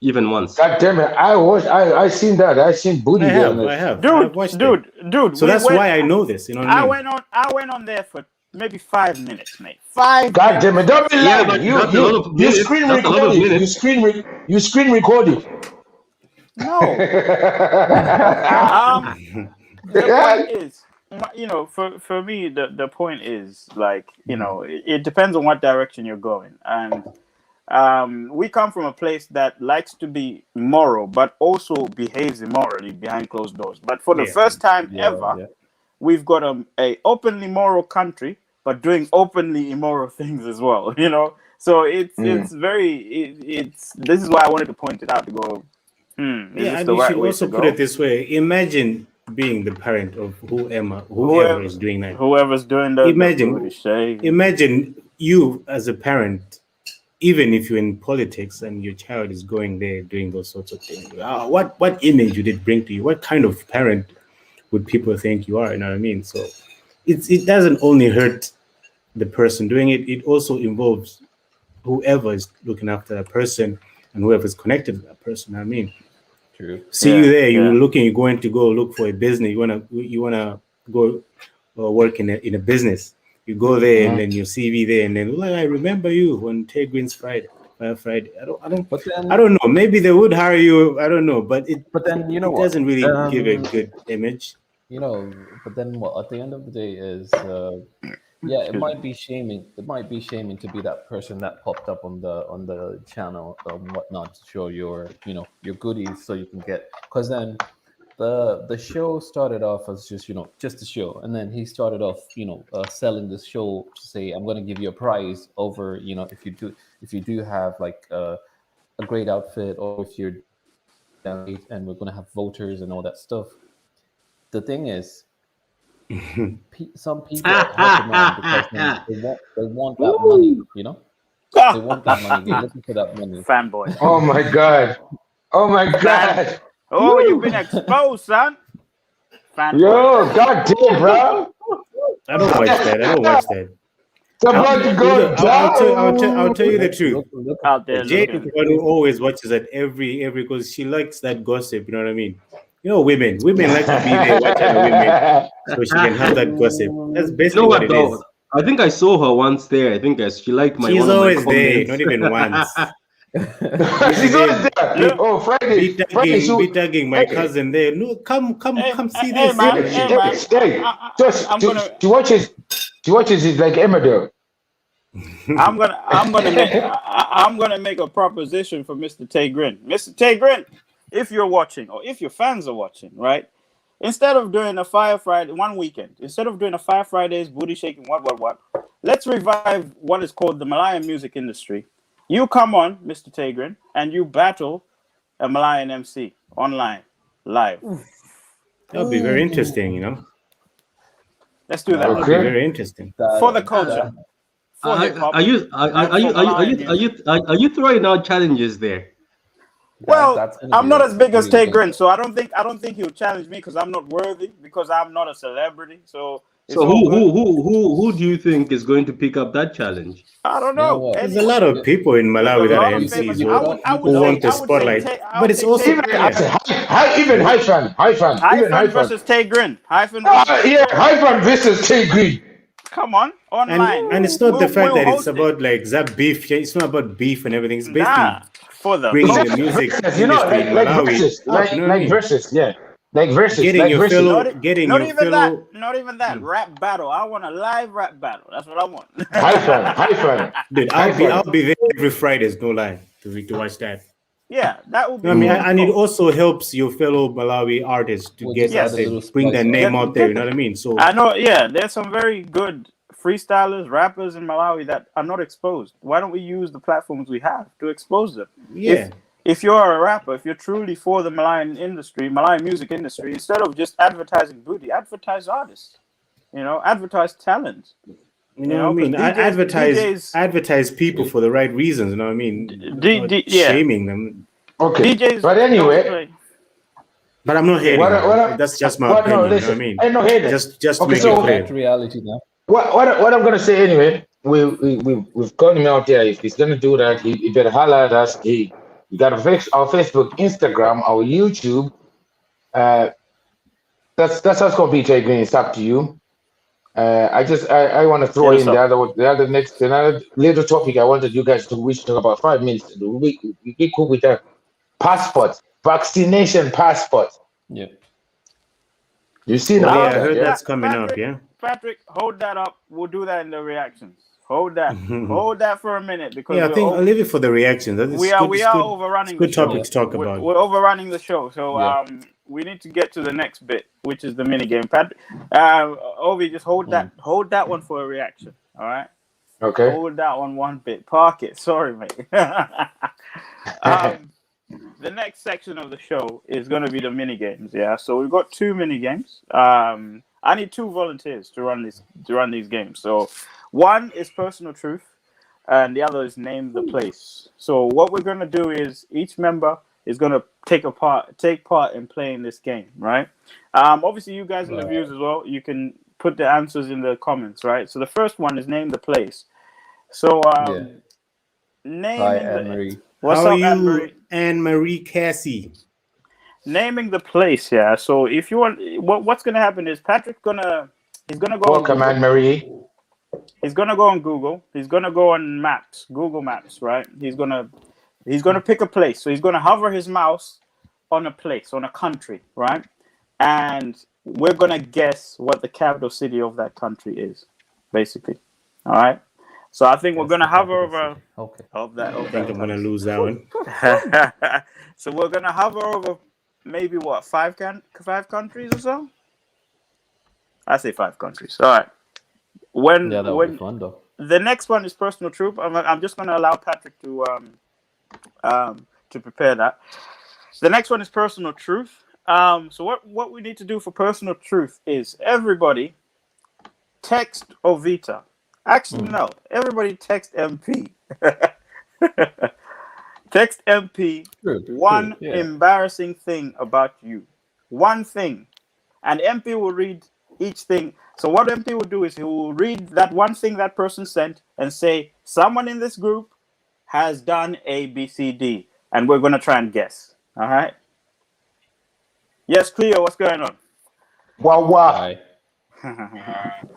even once? God damn it! I seen that. I seen booty I there on have. I it. have. Dude, I've watched it. dude. So that's why I know this. You know what I mean? I went on there for maybe 5 minutes, mate. 5 God damn it! Don't be Yeah, lying. but that's a lot of You minutes. screen That's a lot record of it. minutes. You screen record it. No. The point is, for me, the point is like, it depends on what direction you're going, and we come from a place that likes to be moral, but also behaves immorally behind closed doors. But for the Yeah. first time ever, we've got a openly moral country, but doing openly immoral things as well. So it's this is why I wanted to point it out to go. Is Yeah, this and the you right should way also to put go? it this way. Imagine being the parent of whoever is doing that. Whoever's doing the booty shake. Imagine you as a parent, even if you're in politics and your child is going there doing those sorts of things. What image would it bring to you? What kind of parent would people think you are? You know what I mean? So it doesn't only hurt the person doing it, it also involves whoever is looking after that person and whoever is connected to that person. You know what I mean? True. See you there, you're going to go look for a business, you wanna go work in a business. You go there and then your CV there, and then I remember you on Tegrin's Friday. Friday. I don't know. Maybe they would hire you. I don't know, but it doesn't really give a good image. But then what? At the end of the day, is it might be shaming. It might be shaming to be that person that popped up on the channel and whatnot to show your your goodies, so you can get. Because then the show started off as just a show, and then he started off selling this show to say, I'm going to give you a prize over if you do have like a great outfit, or if you're and we're going to have voters and all that stuff. The thing is, some people help him out because they want that money, they want that money. They're looking for that money. Fanboy. Oh my god! Oh my god! Oh, you've been exposed, son. Fanboy. Yo, god damn, bro! I don't watch that. It's about to go down. I'll tell you the truth. Look out there. Jane is one who always watches at every because she likes that gossip. You know what I mean? Women like to be there watching the women, so she can have that gossip. That's basically what it is. I think I saw her once there. I think she liked my. She's always there, not even once. She's always there. Oh, Friday. Be tagging my cousin there. No, come see this. She watches it like Emmerdale. I'm gonna make a proposition for Mr. Tegrin. Mr. Tegrin, if you're watching, or if your fans are watching, right? Instead of doing a Fire Friday one weekend, instead of doing a Fire Fridays, booty shaking, what, let's revive what is called the Malayan music industry. You come on, Mr. Tegrin, and you battle a Malayan MC online, live. That'll be very interesting, Let's do that. That'll be very interesting for the culture. For hip-hop, are you throwing out challenges there? Well, I'm not as big as Tegrin, so I don't think he'll challenge me because I'm not worthy, because I'm not a celebrity. So who do you think is going to pick up that challenge? I don't know. There's a lot of people in Malawi that are MCs who want the spotlight, but it's also even Hyphen versus Tegrin. Hyphen versus Tegrin. Come on, online. And it's not the fact that it's about like that beef. It's not about beef and everything. It's basically for the bringing the music industry in Malawi. like versus, yeah. Like versus, getting like your versus. fellow, not even that rap battle. I want a live rap battle. That's what I want. High fun. Dude, I'll be there every Fridays, no lie, to watch that. Yeah, that would be. I mean, and it also helps your fellow Malawi artists to bring their name out there. You know what I mean? So I know. Yeah, there's some very good freestylers, rappers in Malawi that are not exposed. Why don't we use the platforms we have to expose them? Yeah. If you're a rapper, if you're truly for the Malayan music industry, instead of just advertising booty, advertise artists. Advertise talent. You know what I mean? Advertise people for the right reasons. You know what I mean? Shaming them. Okay. DJs, but anyway. But I'm not hating. That's just my opinion. You know what I mean? I know hating. Just to make it clear. Reality now. What I'm gonna say anyway, we've called him out there. If he's gonna do that, he better holler at us. We got our Facebook, Instagram, our YouTube. Uh, that's how it's gonna be, Jay Green. It's up to you. I want to throw Hit us in up. another little topic. I wanted you guys to wish talk about 5 minutes. We cool with that. Passports, vaccination passports. Yeah. You seen Oh, about yeah, I that, heard yeah? that's coming up, Patrick, yeah. Patrick, hold that up. We'll do that in the reactions. Hold that. Hold that for a minute because Yeah, I think I'll leave it for the reaction. That is we good. are It's good. overrunning It's good the show. topic to talk about. We're overrunning the show, so Yeah. we need to get to the next bit, which is the mini game. Patrick, Ovi, just hold that one for a reaction. All right. Okay. Hold that one bit. Park it. Sorry, mate. The next section of the show is going to be the mini games. Yeah, so we've got 2 mini games. I need 2 volunteers to run these games. So one is personal truth, and the other is name the place. So what we're going to do is each member is going to take part in playing this game, right? Obviously, you guys in the views as well, you can put the answers in the comments, right? So the first one is name the place. So naming Hi, Anne-Marie. What's How up, are you, Anne-Marie? Anne-Marie Cassie? Naming the place, yeah. So if you want, what's gonna happen is Patrick's he's gonna go Welcome, on Anne Marie. He's gonna go on Google. He's gonna go on Maps, Google Maps, right? He's gonna pick a place. So he's gonna hover his mouse on a place, on a country, right? And we're gonna guess what the capital city of that country is, basically. All right. So I think we're gonna hover over Okay. of that. I think I'm gonna lose that one. So we're gonna hover over maybe what 5 countries or so. I say 5 countries. All right. Yeah, that would be fun though. The next one is personal truth. I'm just gonna allow Patrick to prepare that. The next one is personal truth. So what we need to do for personal truth is everybody text Ovita. Actually, no. Everybody text MP. Text MP one embarrassing thing about you. One thing. And MP will read each thing. So what MP will do is he will read that one thing that person sent and say, someone in this group has done A, B, C, D. And we're going to try and guess. All right? Yes, Cleo, what's going on? Wow. Hi.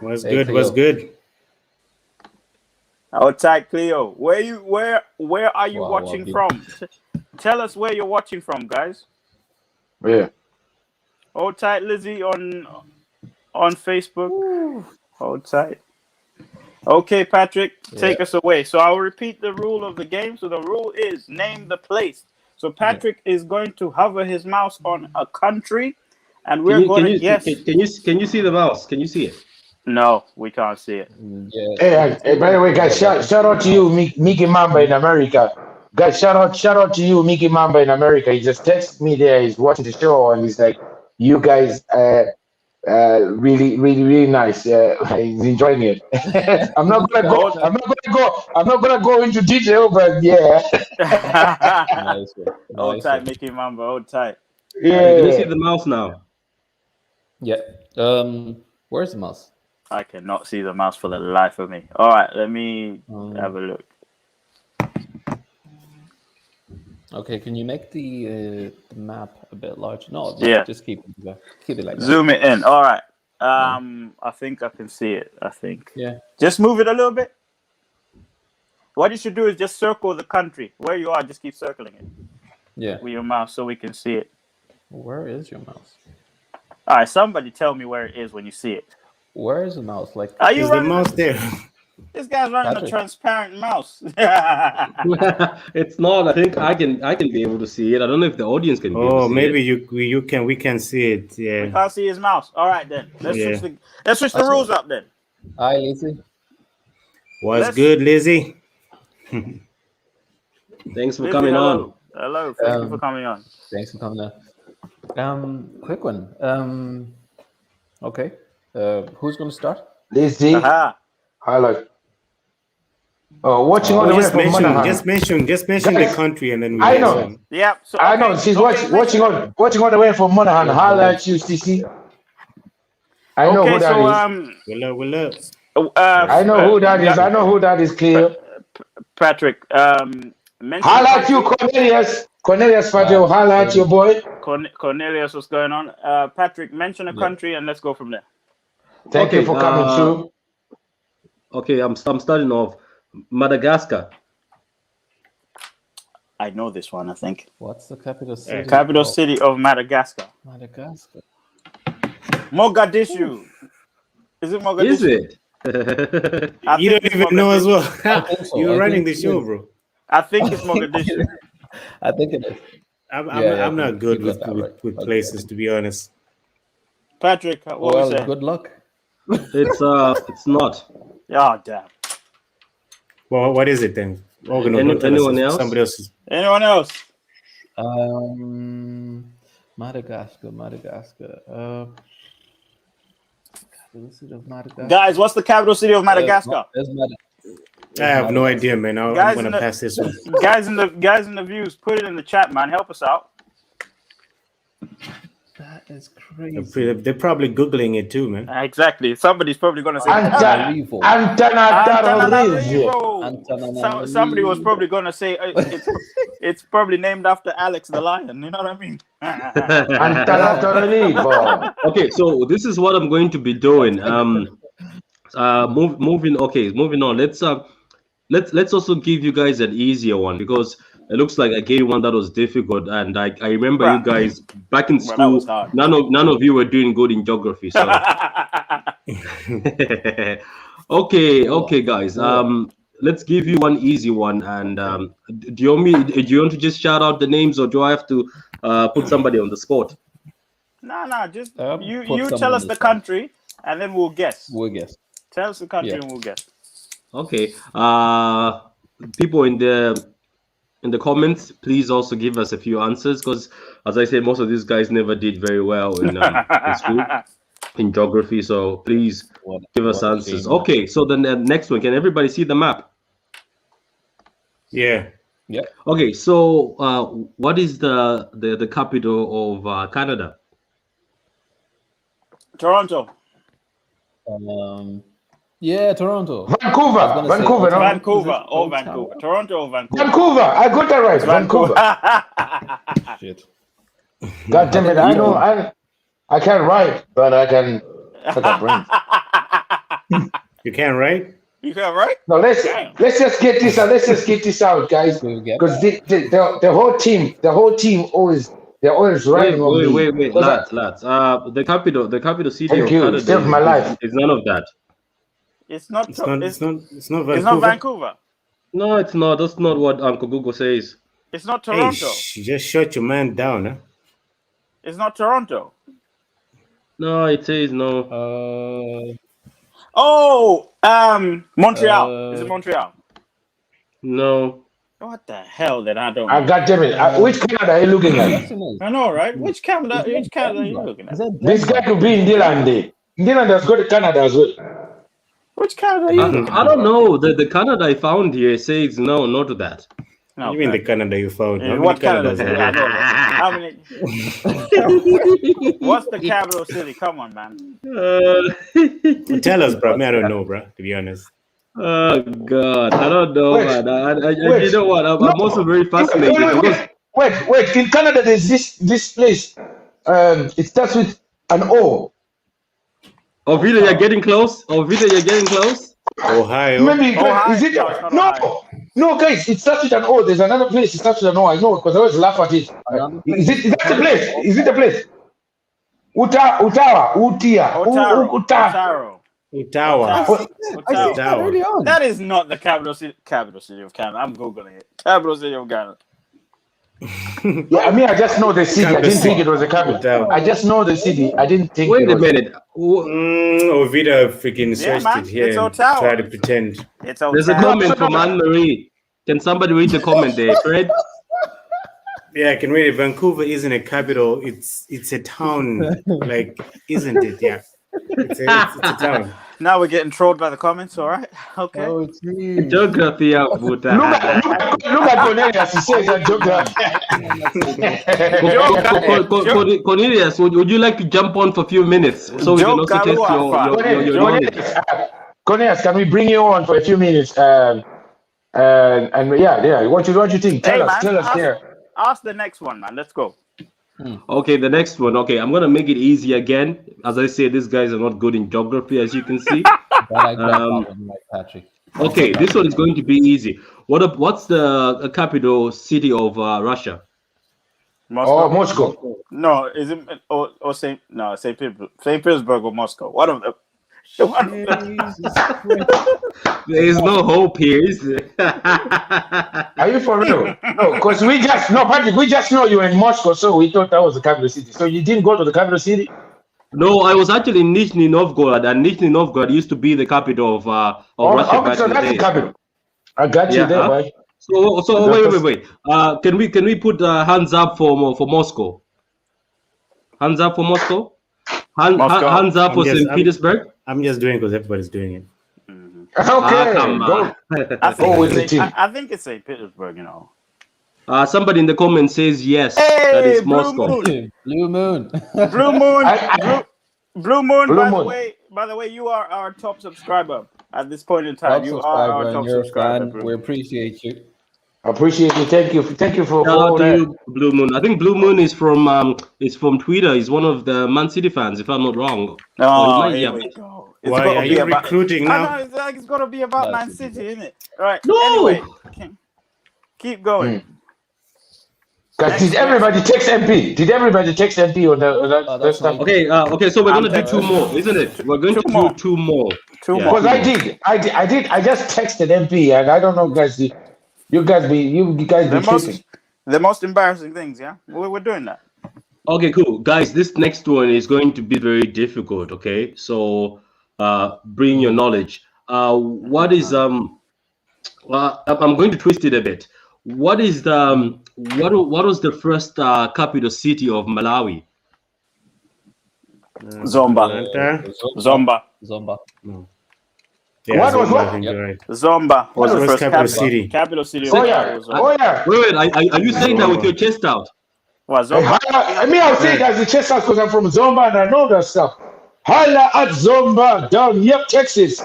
What's Hey, good? Cleo. What's good? Outside Cleo, where are you Wow, watching wow, from? Tell us where you're watching from, guys. Yeah. Hold tight, Lizzie on Facebook. Hold tight. Okay, Patrick, take us away. So I'll repeat the rule of the game. So the rule is name the place. So Patrick is going to hover his mouse on a country, and we're going to guess. Can you see the mouse? Can you see it? No, we can't see it. Yeah. Hey, by the way, guys, shout out to you, Mickey Mamba in America. Guys, shout out to you, Mickey Mamba in America. He just texted me there. He's watching the show and he's like, "You guys, really nice. He's enjoying it." I'm not gonna go into detail, but yeah. Nice one. Hold Nice tight, one. Mickey Mamba. Hold tight. Can you see Yeah. the mouse now? Yeah. Where's the mouse? I cannot see the mouse for the life of me. All right, let me have a look. Okay, can you make the map a bit larger? No, Yeah. just keep it like that. Zoom it in. All right. I think I can see it. I think. Yeah. Just move it a little bit. What you should do is just circle the country where you are. Just keep circling it Yeah. with your mouse so we can see it. Where is your mouse? All right. Somebody tell me where it is when you see it. Where is the mouse? Like, Are you Is the running? mouse there? This guy's running Patrick. a transparent mouse. It's not. I think I can be able to see it. I don't know if the audience can. Be able to Oh, see maybe it. we can see it. Yeah. Can't see his mouse. All right then. Let's Yeah. switch the rules up then. hi, Lizzie. What's Let's- good, Lizzie? Thanks for Lizzie, coming hello. on. Hello. Thank you for coming on. Thanks for coming on. Quick one. Okay. Who's gonna start? Lizzie, Aha. highlight. Oh, watching all the way Just from Monahan. mention the country and then we. I know. Yeah. So I know okay, she's okay, watching all the way from Monahan. Highlight you, CC. I know Okay, who that so is. Will up. I know who that is. I know who that is, Cleo. Patrick, mention Holla a at you, country. Cornelius. Cornelius Fatio, holla at your boy. Cornelius, what's going on? Patrick, mention a country and let's go from there. Thank you for coming through. Okay, I'm starting off. Madagascar. I know this one, I think. What's the capital city? Capital city of Madagascar. Madagascar. Mogadishu. Is it Mogadishu? Is it? I You think don't it's even know as Mogadishu. well. so. You're I running think the show, it is. bro. I think it's Mogadishu. I think it is. I'm not good you with, got that right. with Okay. places, to be honest. Patrick, what Well, we say? good luck. It's not. Oh, damn. Well, what is it then? Anyone else? Somebody else's. Anyone else? Madagascar. Capital city of Madagascar. Guys, what's the capital city of Madagascar? I have no idea, man. I'm Guys gonna in the- pass this one. Guys in the views, put it in the chat, man. Help us out. That is crazy. They're probably googling it too, man. Exactly. Somebody's probably gonna say Antananarivo. Antananarivo. Somebody was probably gonna say it's probably named after Alex the Lion. You know what I mean? Antananarivo. Okay, so this is what I'm going to be doing. Moving on. Let's also give you guys an easier one because it looks like I gave one that was difficult, and I remember you guys back in Bro, that school. was hard. None of you were doing good in geography. So okay, guys. Let's give you one easy one. And do you want to just shout out the names, or do I have to put somebody on the spot? No, just you put tell someone us on the the spot. country, and then we'll guess. We'll guess. Tell us the country, Yeah. and we'll guess. Okay. People in the comments, please also give us a few answers because, as I said, most of these guys never did very well in school in geography. So please give us answers. shame. Okay. So then the next one, can everybody see the map? Yeah. Okay. So what is the capital of Canada? Toronto. Yeah, Toronto. Vancouver. I was gonna say Vancouver. No? Vancouver or Ottawa? Vancouver. Toronto or Vancouver. Vancouver. I got that right. Vancouver. Shit. God damn it. I know. I can't write, but I can brains. You can, right? You got right? No, let's just get this out. Let's just get this out, guys. We'll get Because the whole team they're always running on me. Wait, Because lads. The capital city Thank of you. Canada Saved my life. is none of that. It's not. It's not Vancouver. It's not Vancouver. No, it's not. That's not what Uncle Google says. It's not Hey, Toronto. just shut your man down, huh? It's not Toronto. No, it says no. Montreal. Is it Montreal? No. What the hell? Then I don't. I know. God damn it. Which Canada are you looking at? I know, right? Which Canada? Which Canada are you looking at? This guy could be in Dylan. Dylan has got to Canada as well. Which Canada are you looking I don't know. The Canada I found here says no to that. at? You mean the Canada you found? How many What Canada? Canadas are there? I know. How many? What's the capital city? Come on, man. Tell us, bro. I don't know, bro. To be honest. Oh God, I don't know, Wait. man. Wait. You know what? I'm also very fascinated because Wait. In Canada, there's this place. It starts with an O. Oviedo, you're getting close. Ohio. Maybe Ohio. is it? No, it's not Ohio. No, guys. It starts with an O. There's another place. It starts with an O. I know because I always laugh at it. Is that the place? Is it the place? Ottawa. Ottawa. Ottawa. That is not the capital city of Canada. I'm googling it. Capital city of Canada. Yeah, I mean, I just know the city. I didn't think it was a capital. Ottawa. I just know the city. I didn't think. Wait it a was. minute. Oviedo freaking searched man, it here it's and Ottawa. tried to pretend. It's There's a Ottawa. comment from Anne Marie. Can somebody read the comment there, Fred? Yeah, I can read it. Vancouver isn't a capital. It's a town. Like, isn't it? Yeah. It's a town. Now we're getting trolled by the comments. All right. Okay. Oh, it's me. Geography of Look at Cornelius. He says that geography. Cornelius, would you like to jump on for a few minutes so we can also test your knowledge? Cornelius, can we bring you on for a few minutes? And yeah, what you think? Tell us there. Ask the next one, man. Let's go. Okay, the next one. Okay, I'm gonna make it easy again. As I say, these guys are not good in geography, as you can see. But I got that one, like Patrick. Okay, this one is going to be easy. What's the capital city of Russia? Moscow. Oh, Moscow. No, is it or Saint Petersburg or Moscow? One of them. There is no hope here, is there? Are you for real? No, because Patrick, we just know you're in Moscow, so we thought that was the capital city. So you didn't go to the capital city? No, I was actually in Nizhny Novgorod, and Nizhny Novgorod used to be the capital of Russia back so in the that's day. the capital. I got you there, boy. So wait. Can we put hands up for Moscow? Hands up for Moscow. Hands up for St. Petersburg. I'm just doing because everybody's doing it. Okay, come on. I think it's St. Petersburg, you know. Somebody in the comments says yes. Hey, that is Blue Moscow. Moon. Blue Moon. Blue Moon. Blue Moon. Blue By Moon. the way, you are our top subscriber at this point in time. Top You are our subscriber, top and you're a subscriber. fan. We appreciate you. Appreciate you. Thank you for Shout out all to that. you, Blue Moon. I think Blue Moon is from Twitter. He's one of the Man City fans, if I'm not wrong. Oh, yeah. here we go. It's Why gotta are be you about- recruiting I now? know, it's like it's gonna be about Man That's City, isn't it? All right. No! Anyway, keep going. Did everybody text MP? Did everybody text MP on that that's stuff? Okay, so we're gonna do two more, isn't it? We're going to do two more. Two Yeah. more. Because I did. I just texted MP, and I don't know, guys. You guys be tripping. The most embarrassing things, yeah? We're doing that. Okay, cool. Guys, this next one is going to be very difficult, okay? So bring your knowledge. What is I'm going to twist it a bit. What is the what was the first capital city of Malawi? Zomba. Zomba. Yeah, What was Zomba, what? I think you're right. Zomba was the first capital city? Capital city. Oh yeah. Wait, are you saying that with your chest out? What, Zomba? I'll say that's the chest house because I'm from Zomba and I know that stuff. Holla at Zomba down, Texas.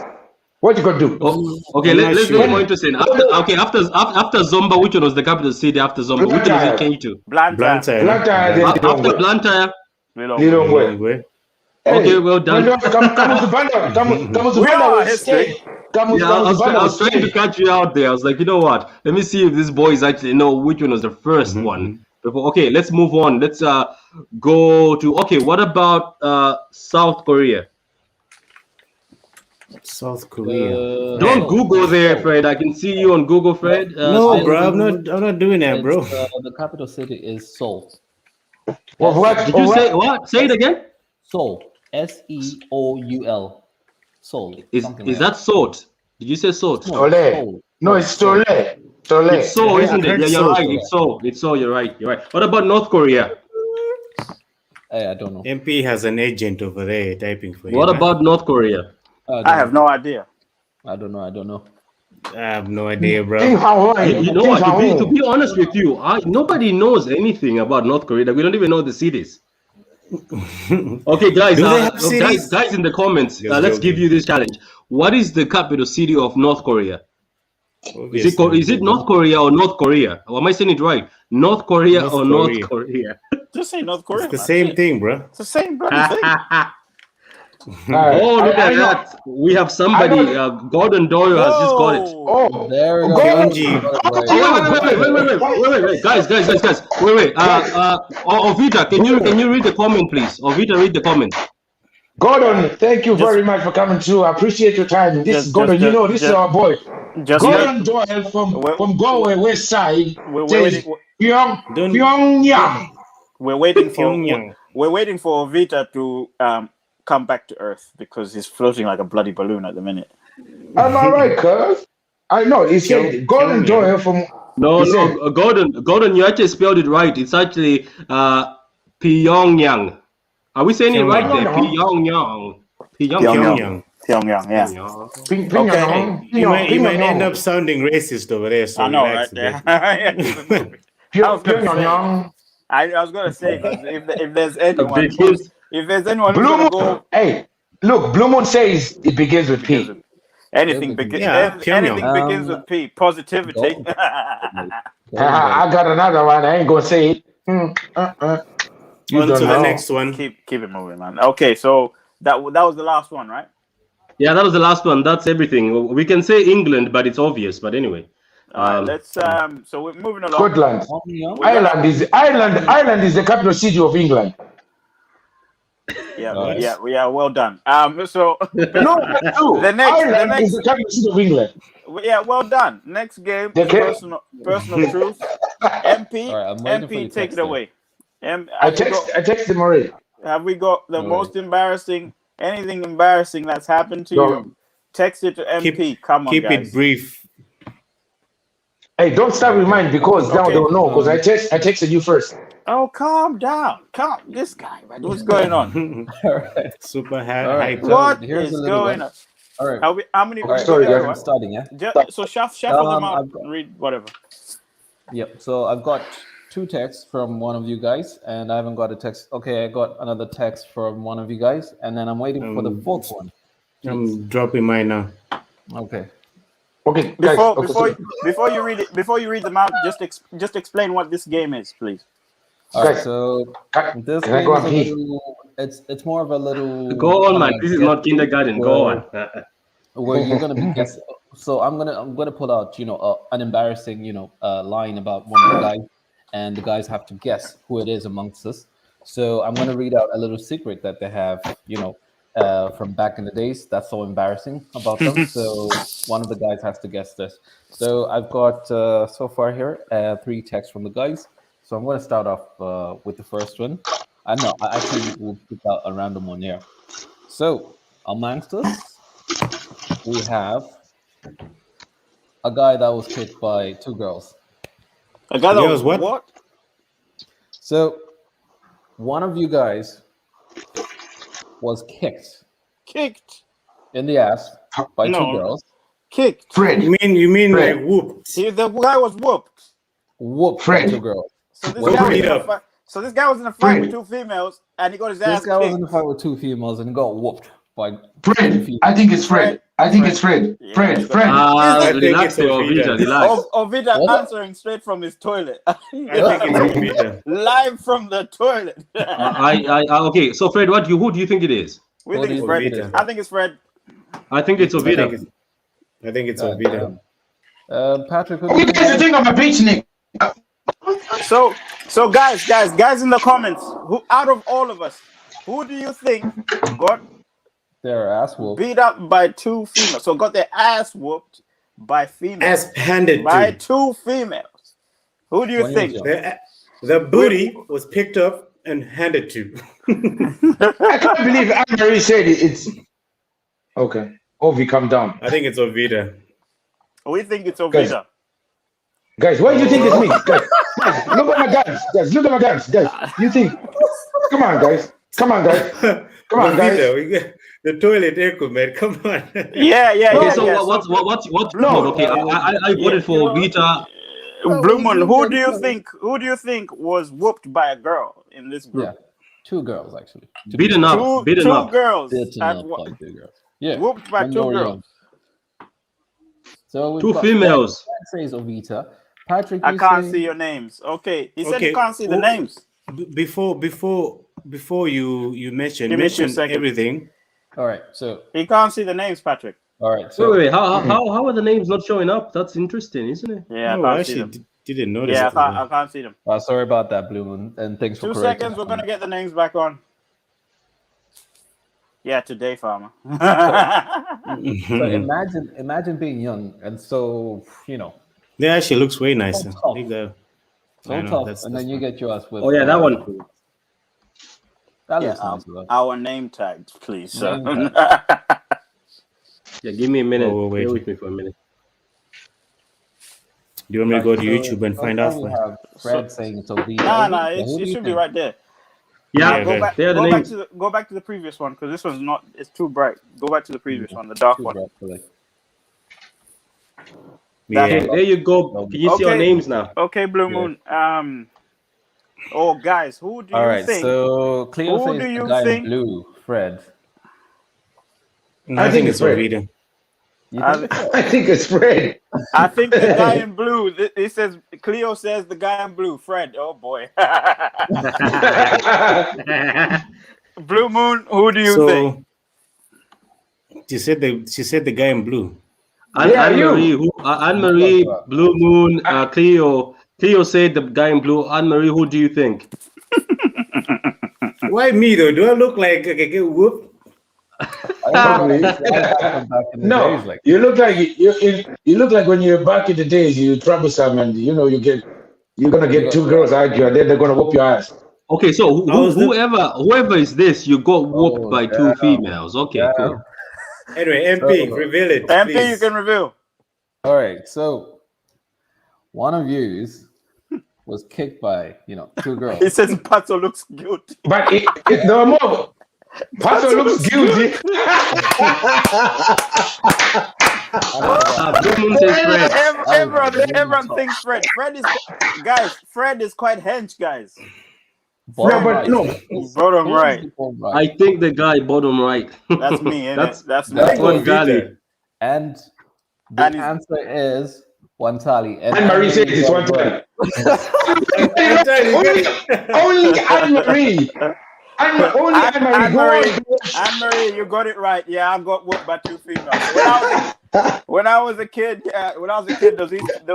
What you gonna do? Oh, okay, I'm let's not be sure. more interesting. After Zomba, which one was the capital city after Zomba? Which one was it changed to? Blantyre. Blantyre. After Blantyre. Little Okay, well done. Come to Banda. Come to We Banda. are with history. straight. Come Yeah, I was to trying to catch you out there. I was like, you know what? Let me see if these boys actually know which one was the 1st one. Okay, let's move on. Let's go to. Okay, what about South Korea? South Korea. Don't Google there, Fred. I can see you on Google, Fred. No, bro, I'm not doing that, bro. The capital city is Seoul. what? Did you say what? Say it again. Seoul. Seoul. Seoul. Is that salt? Did you say salt? Ole. No, it's Tole. It's so, isn't it? Yeah, you're Seoul. right. It's so. You're right. What about North Korea? Hey, I don't know. MP has an agent over there typing for you. What about North Korea? I have no idea. I don't know. I have no idea, bro. You know what? To be honest with you, nobody knows anything about North Korea. We don't even know the cities. Okay, guys. Do they have cities? Guys in the comments, Just let's joking. give you this challenge. What is the capital city of North Korea? Is it North Korea or North Korea? Or am I saying it right? North Korea North or Korea. North Korea? Just say North Korea. It's the man. same thing, bro. It's the same bloody thing. Oh, look at that. We have somebody, Gordon Doyle has just got it. Oh, There we Pyongyang. Wait, guys. Wait. Ovita, can you read the comment, please? Ovita, read the comment. Gordon, thank you very much for coming through. I appreciate your time. This is Gordon, this is our boy. Just Gordon Doyle from Galway West Side. We're says, waiting. Pyongyang. We're waiting for Pyongyang. Vita to come back to Earth because he's floating like a bloody balloon at the minute. Am I right, cuz? I know. He said Gordon Doyle from. No, he said- Gordon, you actually spelled it right. It's actually Pyongyang. Are we saying it right there? Pyongyang. Pyongyang. Pyongyang, yeah. Pyongyang. You might end up sounding racist over there. So I know, relax right? a bit. Pyongyang. I was gonna say 'cause if there's anyone, Begins- if there's anyone who's Blue gonna Moon. go, Hey, look, Blue Moon says it begins with P. Anything Pyongyang. begins with P. Positivity. Go. I got another one. I ain't gonna say it. You On don't to the know. next one. keep it moving, man. Okay, so that was the last one, right? Yeah, that was the last one. That's everything. We can say England, but it's obvious. But anyway, All right, let's so we're moving along. Scotland. Pyongyang? Ireland is the capital city of England. Yeah, Nice. yeah, well done. So No, that's true. The next- Ireland is the capital city of England. yeah, well done. Next game, Okay. personal truth. MP, All right, I'm waiting for MP, your take text it there. away. I texted him already. Have we got the All most embarrassing, anything embarrassing that's happened to No. you? Text it to MP. Come on, Keep guys. it brief. Hey, don't start with mine because now Okay. they don't know because I texted you first. Oh, calm down. This guy, man. What's going on? All right. Super All right. hype. What here's is a little going one. on? All right. How many? All right, sorry, guys. I'm starting, yeah? So shuffle them out. I've got- Read whatever. Yep. So I've got 2 texts from one of you guys, and I haven't got a text. Okay, I got another text from one of you guys, and then I'm waiting for the 4th one. I'm dropping mine now. Okay. Okay, guys. Before you read them out, just explain what this game is, please. All right. Guys, So Can this I game go is on a pee? little. It's more of a little. go on, man. This is not kindergarten. Go on. Where you're gonna be guessing. So I'm gonna pull out an embarrassing line about one of the guys, and the guys have to guess who it is amongst us. So I'm gonna read out a little secret that they have from back in the days that's so embarrassing about them. So one of the guys has to guess this. So I've got so far here 3 texts from the guys. So I'm gonna start off with the first one. I actually will pick out a random one here. So amongst us, we have a guy that was kicked by 2 girls. A guy that was what? So one of you guys was kicked Kicked. in the ass by 2 No. girls. Kicked. Fred. You mean Fred. like whooped? The guy was whooped. Whooped by Fred. 2 girls. So this Well, guy was beat in a up. fight. So this guy was in a fight Fred. with 2 females, and he got his This ass guy was kicked. in a fight with 2 females and got whooped by 2 Fred. females. I think it's Fred. I think it's Fred. Yeah, Fred. it's Fred. I think Relax, it's your Ovida. Ovida. Relax. Ovida What? answering straight from his toilet. I think it's Ovida. Live from the toilet. Okay. So Fred, who do you think it is? We What think do it's you Fred. think it is? I think it's Fred. I think it's Ovida. I think it's God Ovida. damn. Patrick, what do You you guys are think? thinking of my bitch, Nick. So guys in the comments, who out of all of us, who do you think got Their ass whooped. beat up by 2 females? So got their ass whooped by females. As handed By to. 2 females. Who do you When think? you was The booty was picked up and handed to. I can't believe Anne-Marie said it. It's okay. Ovi, calm down. I think it's Ovida. We think it's Ovida. Guys, why do you think it's me? Guys, look at my guns. Guys, look at my guns. Guys, you think? Come on, guys. Come on, guys. Come on, guys. Ovida, we got the toilet echo, man. Come on. Yeah. Okay, so yeah. what's No. okay? I voted for Ovida. Blue Moon, who do you think was whooped by a girl in this group? Yeah. 2 girls actually. Beaten up. Beaten Two up. girls Beaten at up what- by 2 girls. Yeah. whooped by when 2 they were girls. young. So we've 2 got females. Fred says Ovita. Patrick, I you can't say- see your names. Okay, he said Okay, he can't see the who- names. Before you mention Give me 2 seconds. everything. All right. So He can't see the names, Patrick. all right. So Wait. How are the names not showing up? That's interesting, isn't it? Yeah, No, I I can't see actually them. didn't notice Yeah, it. I can't see them. sorry about that, Blue Moon, and thanks for 2 correcting seconds, we're me. gonna get the names back on. Yeah, today, farmer. So imagine being young and so That actually looks way nicer. tough. Leave that. so I know, tough, that's- and then that's you get your ass with. Oh yeah, that one. That Yeah, looks nice. though. our name tags, please, sir. Name Yeah, give me a minute. Oh, wait. Bear with me for a minute. Do you want me to go to So, YouTube and so find far out? we have Fred saying it's Ovita. Nah, Who do it you should be think? right there. Yeah, Yeah, Go okay. back. They are the Go back names. to go back to the previous one because this one's not. It's too bright. Go back to the previous one, the dark Too one. bright for like- Yeah. Okay, there you go. Can you see our Okay. names now? Okay, Blue Moon. Oh, guys, who do All you right. think? So Cleo Who says do you the guy think- in blue, Fred. I think it's Fred. Ovida. You think it's Fred? I think it's Fred. I think the guy in blue. It says Cleo says the guy in blue. Fred. Oh boy. Blue Moon. Who do you think? She said the guy in blue. Anne-Marie, Blue Moon, Cleo. Cleo said the guy in blue. Anne-Marie, who do you think? Why me though? Do I look like I get whooped? No, you look like you look like when you're back in the days, you're troublesome, and you're gonna get two girls argue, and then they're gonna whoop your ass. Okay, so whoever is this, you got whooped by two females. Okay, cool. Anyway, MP, reveal it. MP, please. you can reveal. All right, so one of yous was kicked by two girls. He says Pato looks guilty. But it no more. Pato looks guilty. Everyone thinks Fred. Fred is quite hench, guys. Bottom right. Bottom right. I think the guy bottom right. That's me. That's one Gali. And the answer is one tally. And Marie said it's one tally. Only Anne-Marie. Anne-Marie, you got it right. Yeah, I got whooped by two females. When I was a kid, there was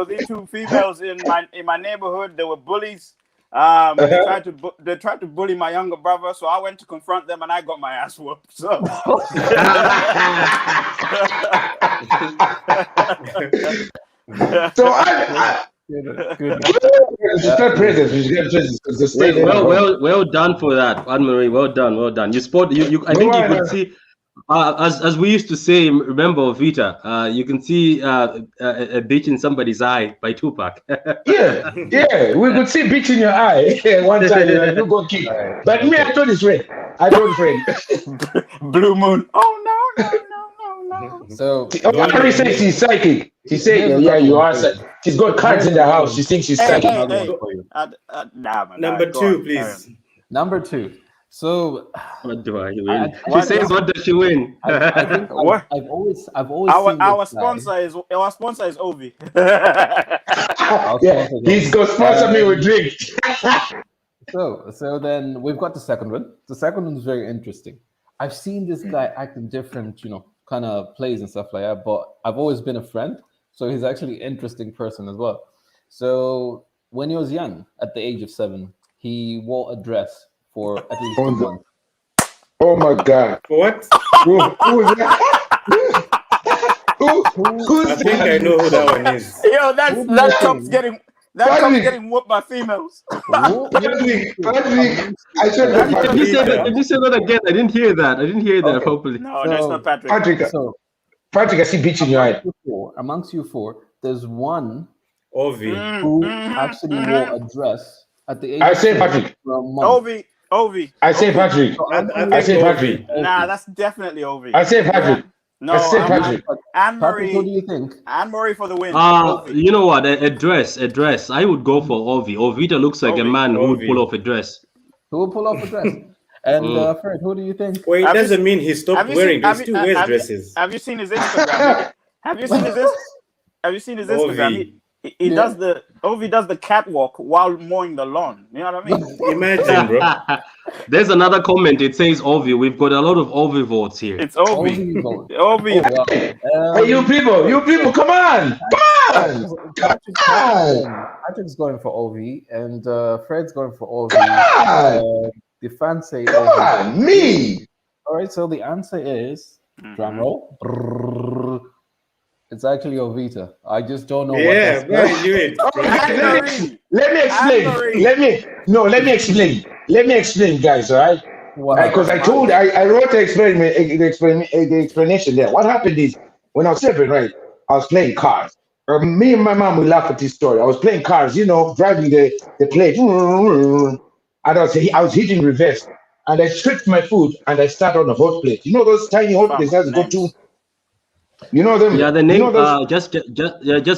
these two females in my neighborhood. They were bullies. They tried to bully my younger brother, so I went to confront them, and I got my ass whooped. So. Well done for that, Anne-Marie. Well done. You spot. I think you could see. As we used to say, remember Vita, you can see a bitch in somebody's eye by Tupac. yeah, we could see bitch in your eye one time. You go kick. But me, I told his friend. Blue Moon. Oh no. So Anne-Marie says she's psychic. She said, "Yeah, you are psychic." She's got cards in the house. She thinks she's psychic. Number two, please. Number two. So what do I win? She says, "What does she win?" I think I've always seen our sponsor is Ovi. He's going to sponsor me with drink. So then we've got the second one. The second one is very interesting. I've seen this guy act in different, kind of plays and stuff like that, but I've always been a friend. So he's actually an interesting person as well. So when he was young, at the age of 7, he wore a dress for at least 2 months. Oh my God! What? Who is that? Who's I think I know who that one is. Yo, that cop's getting whooped by females. Patrick, I said Did you say that again? I didn't hear that properly. No, that's not Patrick. Patrick, I see bitch in your eye. Amongst you four, there's one Ovi. who actually wore a dress at the age I say Patrick. Ovi. I say Patrick. I say Patrick. Nah, that's definitely Ovi. I say Patrick. No, I say Patrick. Anne-Marie. What do you think? Anne-Marie for the win. You know what? A dress. I would go for Ovi. Ovita looks like a man who would pull off a dress. Who will pull off a dress? And Fred, who do you think? Well, it doesn't mean he stopped wearing dresses. He still wears dresses. Have you seen his Instagram? Have you seen his Instagram? Ovi does the catwalk while mowing the lawn. You know what I mean? Imagine, bro. There's another comment. It says Ovi. We've got a lot of Ovi votes here. It's Ovi. Ovi. Hey, you people, come on. Patrick's going for Ovi, and Fred's going for Ovi. The fans say Ovi. Me. All right, so the answer is drum roll. It's actually Ovita. I just don't know what that's Let me explain, guys, all right? Because I wrote the explanation there. What happened is, when I was 7, right, I was playing cars. Me and my mom will laugh at this story. I was playing cars, driving the plate. And I was hitting reverse. And I tripped my foot and I started on a hot plate. You know those tiny hot plates that go to... You know them? Yeah, the name. Just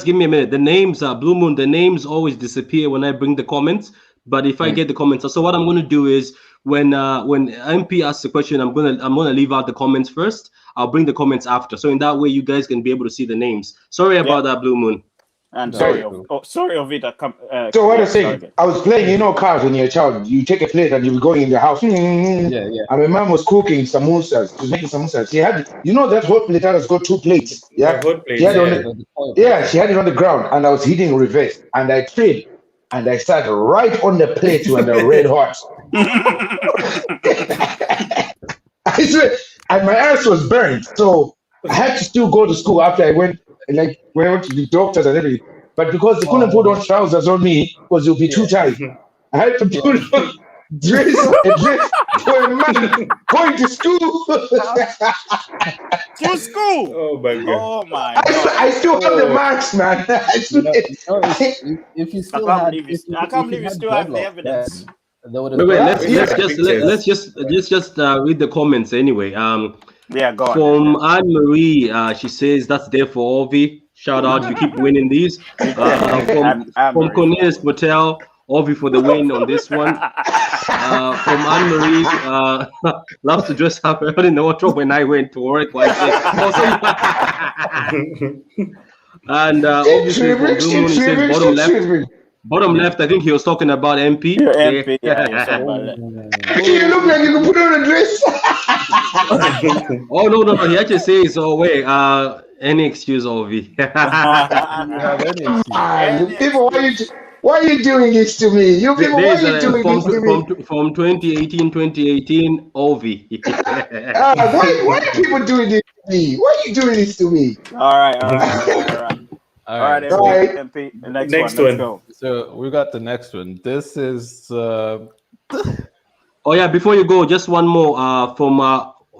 give me a minute. The names are Blue Moon. The names always disappear when I bring the comments But if I get the comments, so what I'm going to do is when MP asks the question, I'm gonna leave out the comments first. I'll bring the comments after. So in that way, you guys can be able to see the names. Sorry about that, Blue Moon. And No, sorry, no. sorry of it. So what I'm saying, I was playing, cars when you're a child. You take a plate and you were going in the house. Yeah. And my mom was cooking samosas. She was making samosas. She had, that hot plate that has got 2 plates. Yeah. The hot plates, She had she had it on the ground, and I was hitting reverse, and I tripped, and I sat right on the plate when the red hot. I swear, and my ass was burned, so I had to still go to school after I went. Like when I went to the doctors and everything, but because they couldn't put on trousers on me because it would be too tight, I had to put on a dress for a man going to school. To school. Oh my god. Oh my god. I still have the marks, man. If you still I can't had, believe if I can't believe you had still have the dreadlocks, evidence. then they would have. Wait, let's just read the comments anyway. Yeah, go on. From Anne Marie, she says that's there for Ovi. Shout out, you keep winning these. From Cornelius Patel, Ovi for the win on this one. From Anne Marie, loves to dress up early in the wardrobe when I went to work. And obviously from Blue Moon, he says bottom left. I think he was talking about MP. You're MP, yeah. You look like you can put on a dress. Oh no! He actually says, "Oh wait, any excuse, Ovi." People, why are you doing this to me? You people, why are you doing this to me? From 2018, Ovi. Why are people doing this to me? Why are you doing this to me? All right. All right, MP. The next one. Let's go. So we got the next one. This is. Oh yeah! Before you go, just one more. From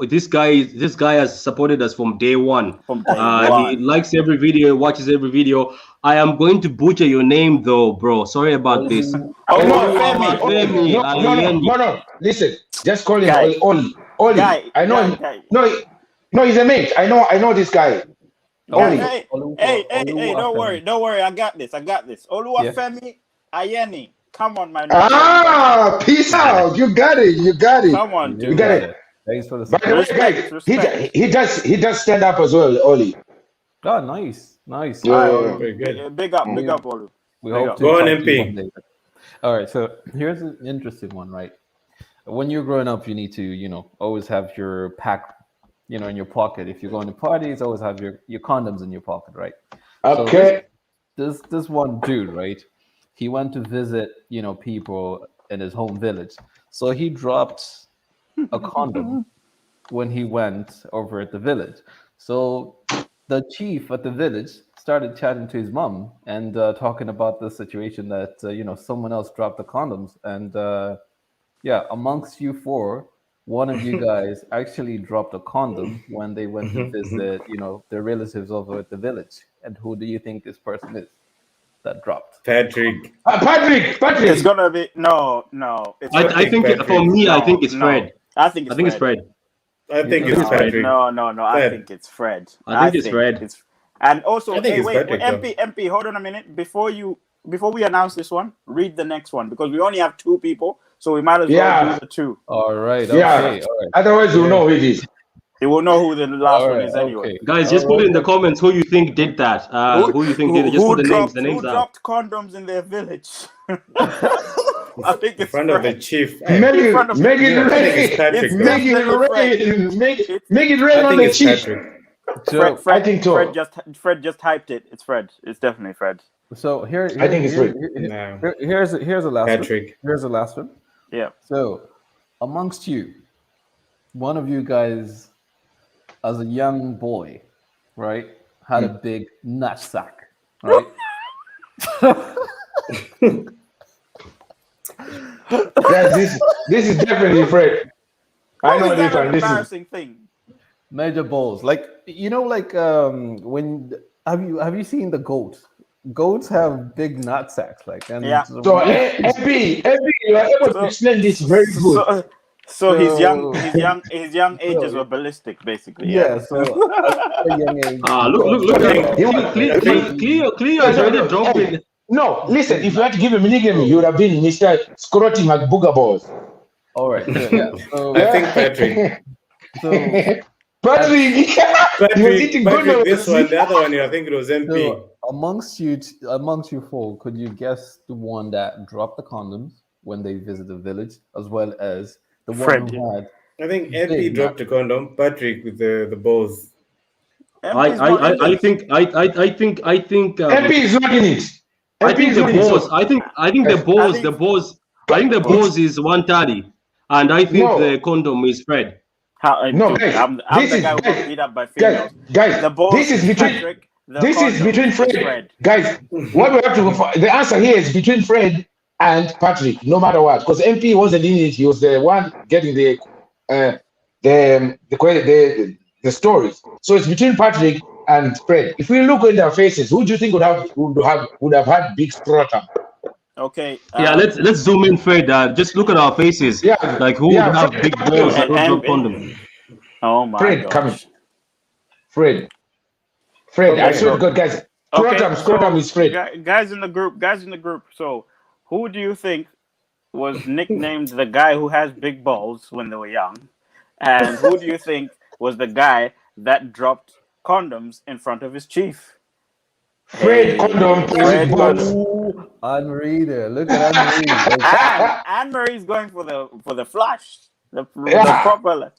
this guy. This guy has supported us from day one. He likes every video, watches every video. I am going to butcher your name though, bro. Sorry about this. Femi. No. Listen, just call him Oli. Oli. I know him. No, he's a mate. I know this guy. Hey, don't worry. I got this. Oluwafemi Ayeni. Come on, my man. Peace out. You got it. Come on, dude. You got it. Thanks for the By the way, guys, he does stand up as well, Oli. Oh, nice. Yeah. Very good. Big up, Olu. We hope to go on, MP. All right, so here's an interesting one, right? When you're growing up, you need to, always have your pack, in your pocket. If you're going to parties, always have your condoms in your pocket, right? Okay. So this one dude, right? He went to visit, people in his home village. So he dropped a condom when he went over at the village. So the chief at the village started chatting to his mom and talking about the situation that someone else dropped the condoms, and amongst you four, one of you guys actually dropped a condom when they went to visit their relatives over at the village. And who do you think this person is that dropped? Patrick. Patrick. It's gonna be no. I think for me, I think it's Fred. I think it's Fred. I think it's Patrick. No. I think it's Fred. I think it's Fred. And also, I think wait, Patrick, MP, hold on a minute. Before we announce this one, read the next one because we only have 2 people, so we might as well do the 2. All right. Yeah. Okay. All right. Otherwise, you'll know who it is. They will know who the last one is anyway. Okay. Guys, just put in the comments who you think did that. Who you think did it? Just put the names. The names who out. dropped condoms in their village? I think it's in front of the chief. Make it rain on the chief. I think Fred just hyped it. It's Fred. It's definitely Fred. So I think it's Fred. Here's the last Patrick. one. Here's the last one. Yeah. So amongst you, one of you guys, as a young boy, right, had a big nut sack, right? This is definitely Fred. I know this one. This embarrassing thing. Major balls, when have you seen the goat? Goats have big nut sacks, So FB, you are able to explain this very good. So his young ages were ballistic, basically. Yeah. So a young age. Look. Cleo is already dropping. No, listen. If you had to give him a nickname, you would have been Mr. Scrotty McBooger Balls. All right. Yeah. So, I think Patrick. so, Patrick, he was eating Patrick, this condoms. one, the other one, I think it was MP. so amongst you four, could you guess the one that dropped the condoms when they visited the village, as well as the one Fred. who had? I think MP Big dropped a condom. Patrick with the balls. I think MP is not in it. I think the MP is not in it. boss. I think the boss is 130, and I think No. the condom is Fred. No, Dude, guys, I'm this the is- guy who guys, got beat up by females. Guys, The ball this is between Patrick, the this is condom between Fred. Fred. Guys, what we have to the answer here is between Fred and Patrick, no matter what, because MP wasn't in it. He was the one getting the stories. So it's between Patrick and Fred. If we look in their faces, who do you think would have had big scrotum? Okay. Yeah, let's zoom in, Fred. Just look at our faces. Yeah, Like who yeah, would have Fred- big balls that would drop and- condom? Oh my Fred, gosh. come in. Fred, I swear to God, guys, scrotum is Fred. Guys in the group. So, who do you think was nicknamed the guy who has big balls when they were young, and who do you think was the guy that dropped condoms in front of his chief? Fred condom, Fred balls. Ooh, Anne-Marie there. Look at Anne-Marie. Anne Marie's going for the flash, the Yeah. proper.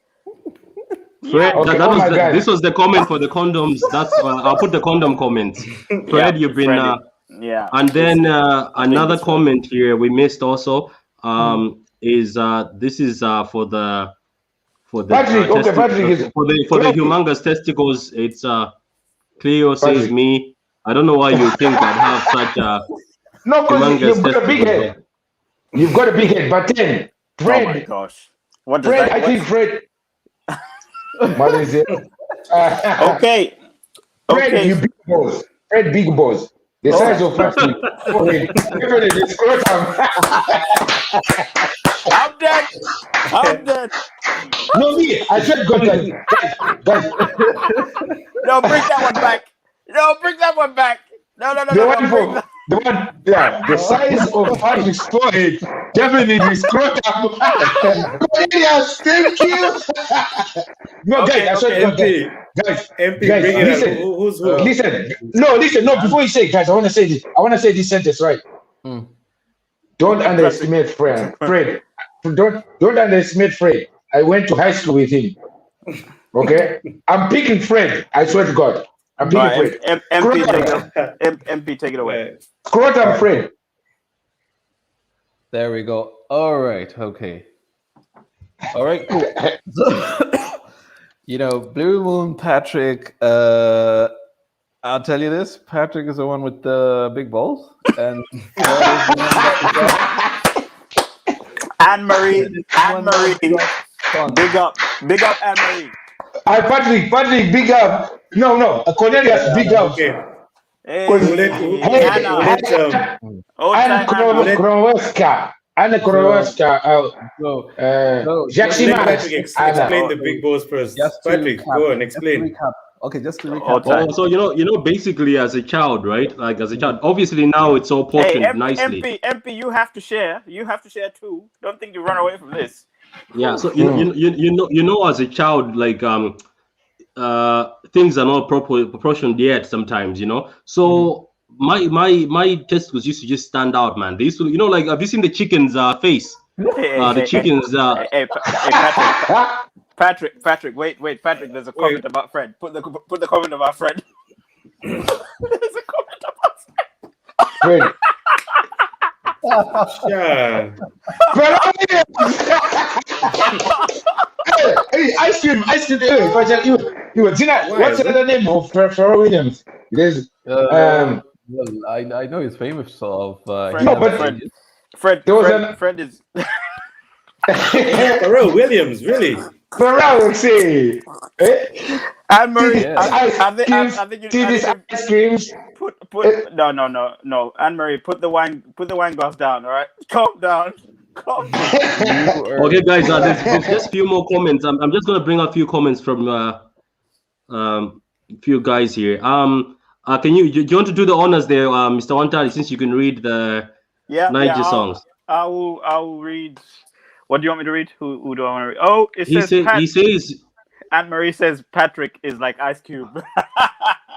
Fred, Okay, that oh was my God. this was the comment for the condoms. That's I'll put the condom comments. Fred, you've been. Yeah. And then another this comment here we missed also is this is for the Patrick, okay, Patrick is for the humongous testicles. It's Cleo says Patrick. me. I don't know why you think I'd have such a no, because humongous you've got a big testicles. head. You've got a big head, but then Oh my Fred, gosh. What does Fred, that? I think Fred. What is it? Okay. Fred, you big balls. Fred, big balls. The size of Patrick. Okay, definitely scrotum. I'm dead. No, me. I said, God, guys. No, bring that one back. No, The one for the size of Patrick's forehead, definitely scrotum. Yes, thank you. No, Okay, guys, I said, MP, guys, MP, guys, bring it listen. up. Who's who? listen. No, before you say it, guys, I want to say this. I want to say this sentence right. Hmm. Don't underestimate Fred. Don't underestimate Fred. I went to high school with him. Okay, I'm picking Fred. I swear to God, I'm picking Fred. MP, take it away. Scrotum Fred. There we go. All right. Okay. All right. Cool. So, Blue Moon Patrick. I'll tell you this: Patrick is the one with the big balls, and Anne Marie, big up Anne Marie. Patrick, big up. No, Cornelius, big up. Okay. Hey, Anna Koroweska. Let Patrick explain the big balls first. Just to Patrick, recap, go on, just to explain. recap. Okay, just to recap. Oh, so basically as a child, right? Like as a child, obviously now it's all portioned nicely. MP, you have to share. You have to share too. Don't think you run away from this. Yeah. So you know as a child, like things are not proportioned yet sometimes, So my testicles used to just stand out, man. They used to, like, have you seen the chicken's face? The chickens. Hey, Patrick, wait, Patrick. There's a comment about Fred. Put the comment about Fred. There's a comment about Fred. Yeah. Hey, ice cream. Hey, what's the other name of Pharrell Williams? There's Well, I know he's famous of. Fred is. Pharrell Williams, really? Pharrell, say. Anne Marie, Yeah. I think you. See these ice creams? No. Anne Marie, put the wine glass down. All right, calm down. Okay, guys, there's just a few more comments. I'm just gonna bring a few comments from few guys here. Can you do you want to do the honors there, Mr. Wantari, since you can read the Niger songs? I will read. What do you want me to read? Who do I want to read? Oh, He says. Aunt Marie says Patrick is like Ice Cube.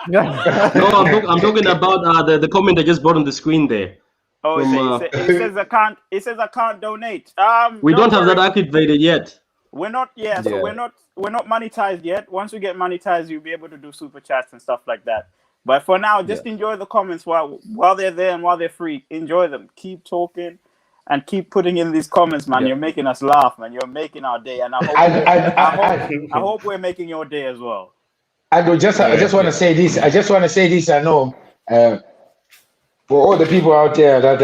No, I'm talking about the comment I just brought on the screen there. Oh, it says I can't. It says I can't donate. We don't have that activated yet. We're not. Yeah, so we're not monetized yet. Once we get monetized, you'll be able to do super chats and stuff like that. But for now, just enjoy the comments while they're there and while they're free. Enjoy them. Keep talking and keep putting in these comments, man. You're making us laugh, man. You're making our day, and I hope we're making your day as well. I just want to say this. I know for all the people out there that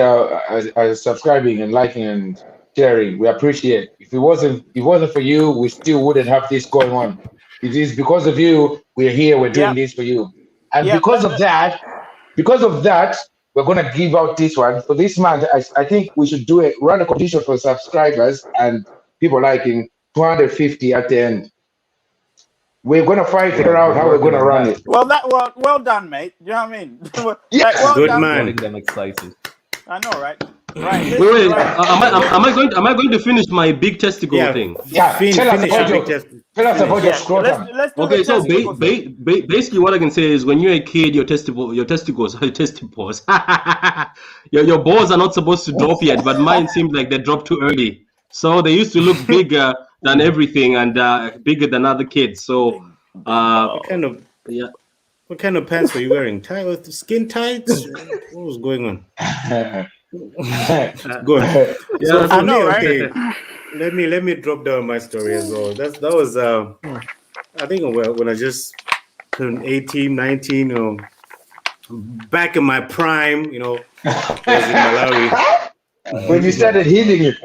are subscribing and liking and sharing, we appreciate. If it wasn't for you, we still wouldn't have this going on. It is because of you we're here. We're doing this for you, and because of that, we're gonna give out this one for this month. I think we should run a competition for subscribers and people liking 250 at the end. We're gonna figure out how we're gonna run it. Well done, mate. You know what I mean? Good man. Getting them excited. I know, right? Right. Wait. Am I going to finish my big testicle thing? Yeah. Tell us about your scrotum. Let's do Okay, so thing. basically what I can say is when you're a kid, your testicles, your balls are not supposed to drop yet, but mine seemed like they dropped too early. So they used to look bigger than everything and bigger than other kids. So what kind of pants were you wearing? Skin tights? What was going on? Good. So I know, right? Okay, let me drop down my story as well. That was I think when I just turned 18, 19, back in my prime, I was in Malawi. When you started hitting it,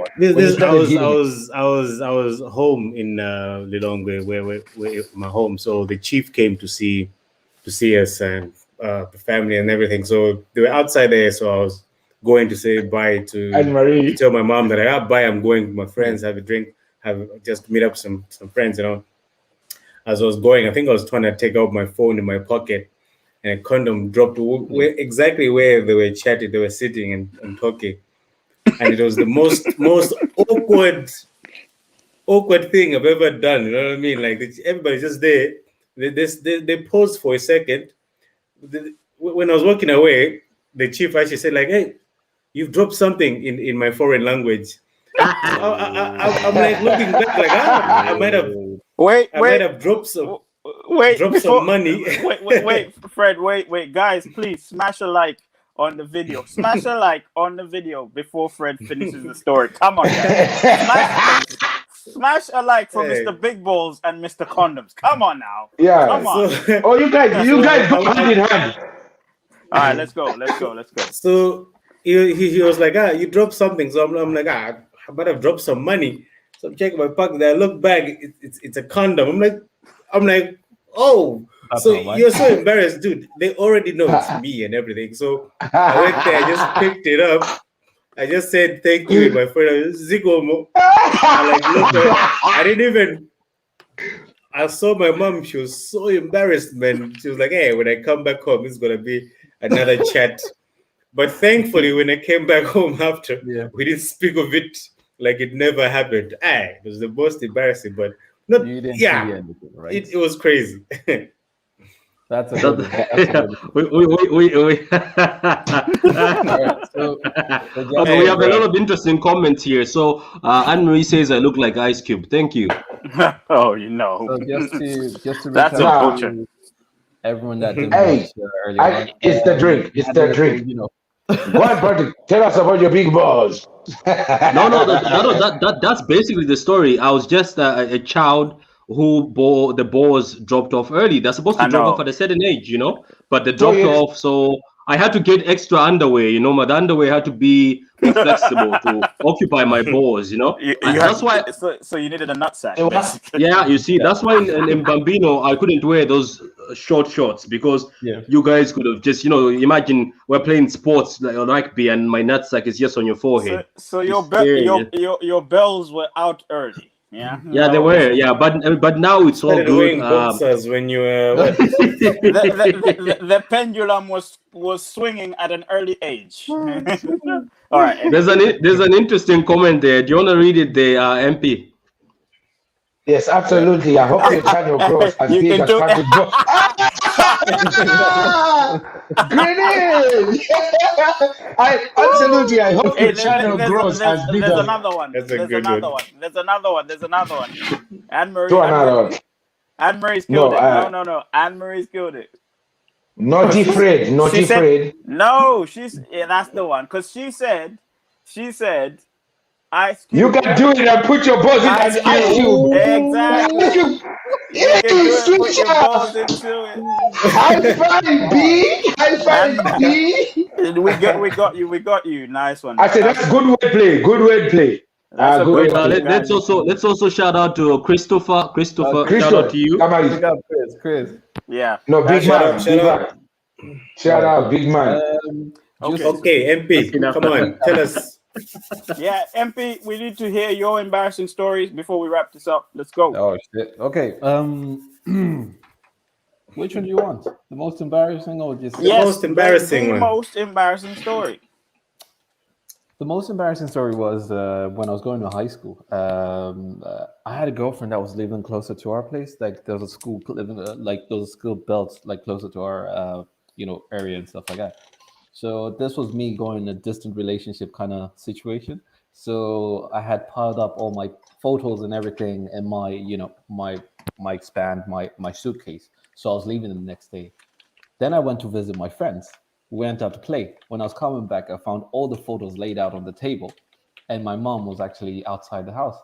I was home in Lilongwe, where my home. So the chief came to see us and the family and everything. So they were outside there. So I was going to say bye to Anne-Marie. Tell my mom that I'm going with my friends, have a drink, just meet up some friends. As I was going, I think I was trying to take out my phone in my pocket, and a condom dropped exactly where they were chatting. They were sitting and talking. And it was the most awkward thing I've ever done. You know what I mean? Like everybody's just there. They paused for a second. When I was walking away, the chief actually said, like, "Hey, you've dropped something in my foreign language." I'm like looking back, like I might have dropped some. Some money. Wait, Fred. Wait, guys, please smash a like on the video. Smash a like on the video before Fred finishes the story. Come on, guys. Smash a like for Mr. Big Balls and Mr. Condoms. Come on now. Yeah. Come on. You guys go hand in hand. All right, let's go. So he was like, you dropped something. So I'm like, I might have dropped some money. So I'm checking my pocket. I look back, it's a condom. I'm like, oh. So you're so embarrassed, dude. They already know it's me and everything. So I went there, I just picked it up. I just said thank you, my friend. Zigomo. I saw my mom. She was so embarrassed, man. She was like, "Hey, when I come back home, it's gonna be another chat." But thankfully, when I came back home after, we didn't speak of it like it never happened. It was the most embarrassing, but not. You didn't see anything, right? It was crazy. That's a good one. We have a lot of interesting comments here. So Anne-Marie says I look like Ice Cube. Thank you. Oh, you know. So just to That's a culture. Everyone that didn't watch earlier on, it's the drink. It's the drink. Go on, Bertie. Tell us about your big balls. That's basically the story. I was just a child who the balls dropped off early. They're supposed to drop off at a certain age, but they dropped off. So I had to get extra underwear. My underwear had to be flexible to occupy my balls. That's why. So you needed a nutsack. Yeah, you see, that's why in Bambino I couldn't wear those short shorts because you guys could have just imagine we're playing sports like rugby and my nutsack is just on your forehead. So your bells were out early. Yeah. Yeah, they No. were. Yeah, but now it's all Started good. wearing boxers when you what? The pendulum was swinging at an early age. All right. Anyway. There's an interesting comment there. Do you want to read it, the MP? Yes, absolutely. I hope your channel grows as You big can as do- Patrick Bro. Grenade! I hope Hey, your channel grows as big there's as. another one. That's a There's good another one. one. There's another one. There's another one. Throw another one. Anne Marie's killed No, it. No. Anne Marie's killed it. Not afraid. Not She said- afraid. No, that's the one. Because she said, Ice Cube. You can do it and put your balls in Ice an ice cube. Exactly. You You can do it, put your switcher. balls into it. High five, B. High five, B. We got you. Nice one. I said that's good wordplay. Good wordplay. That's a good good one. wordplay. Let's also shout out to Christopher. Christopher, shout out to you. Come on. Big up, Chris. Yeah. No, big man. Shout Big out. man. Shout out, big man. Okay. Okay, MP, enough. come on, tell us. Yeah, MP, we need to hear your embarrassing stories before we wrap this up. Let's go. Oh shit. Okay. Which one do you want? The most embarrassing or just most embarrassing the one. most embarrassing story. The most embarrassing story was when I was going to high school. I had a girlfriend that was living closer to our place. Like there was a school living, like those school belts, like closer to our, area and stuff like that. So this was me going in a distant relationship kind of situation. So I had piled up all my photos and everything in my, my suitcase. So I was leaving the next day. Then I went to visit my friends. We went out to play. When I was coming back, I found all the photos laid out on the table. And my mom was actually outside the house.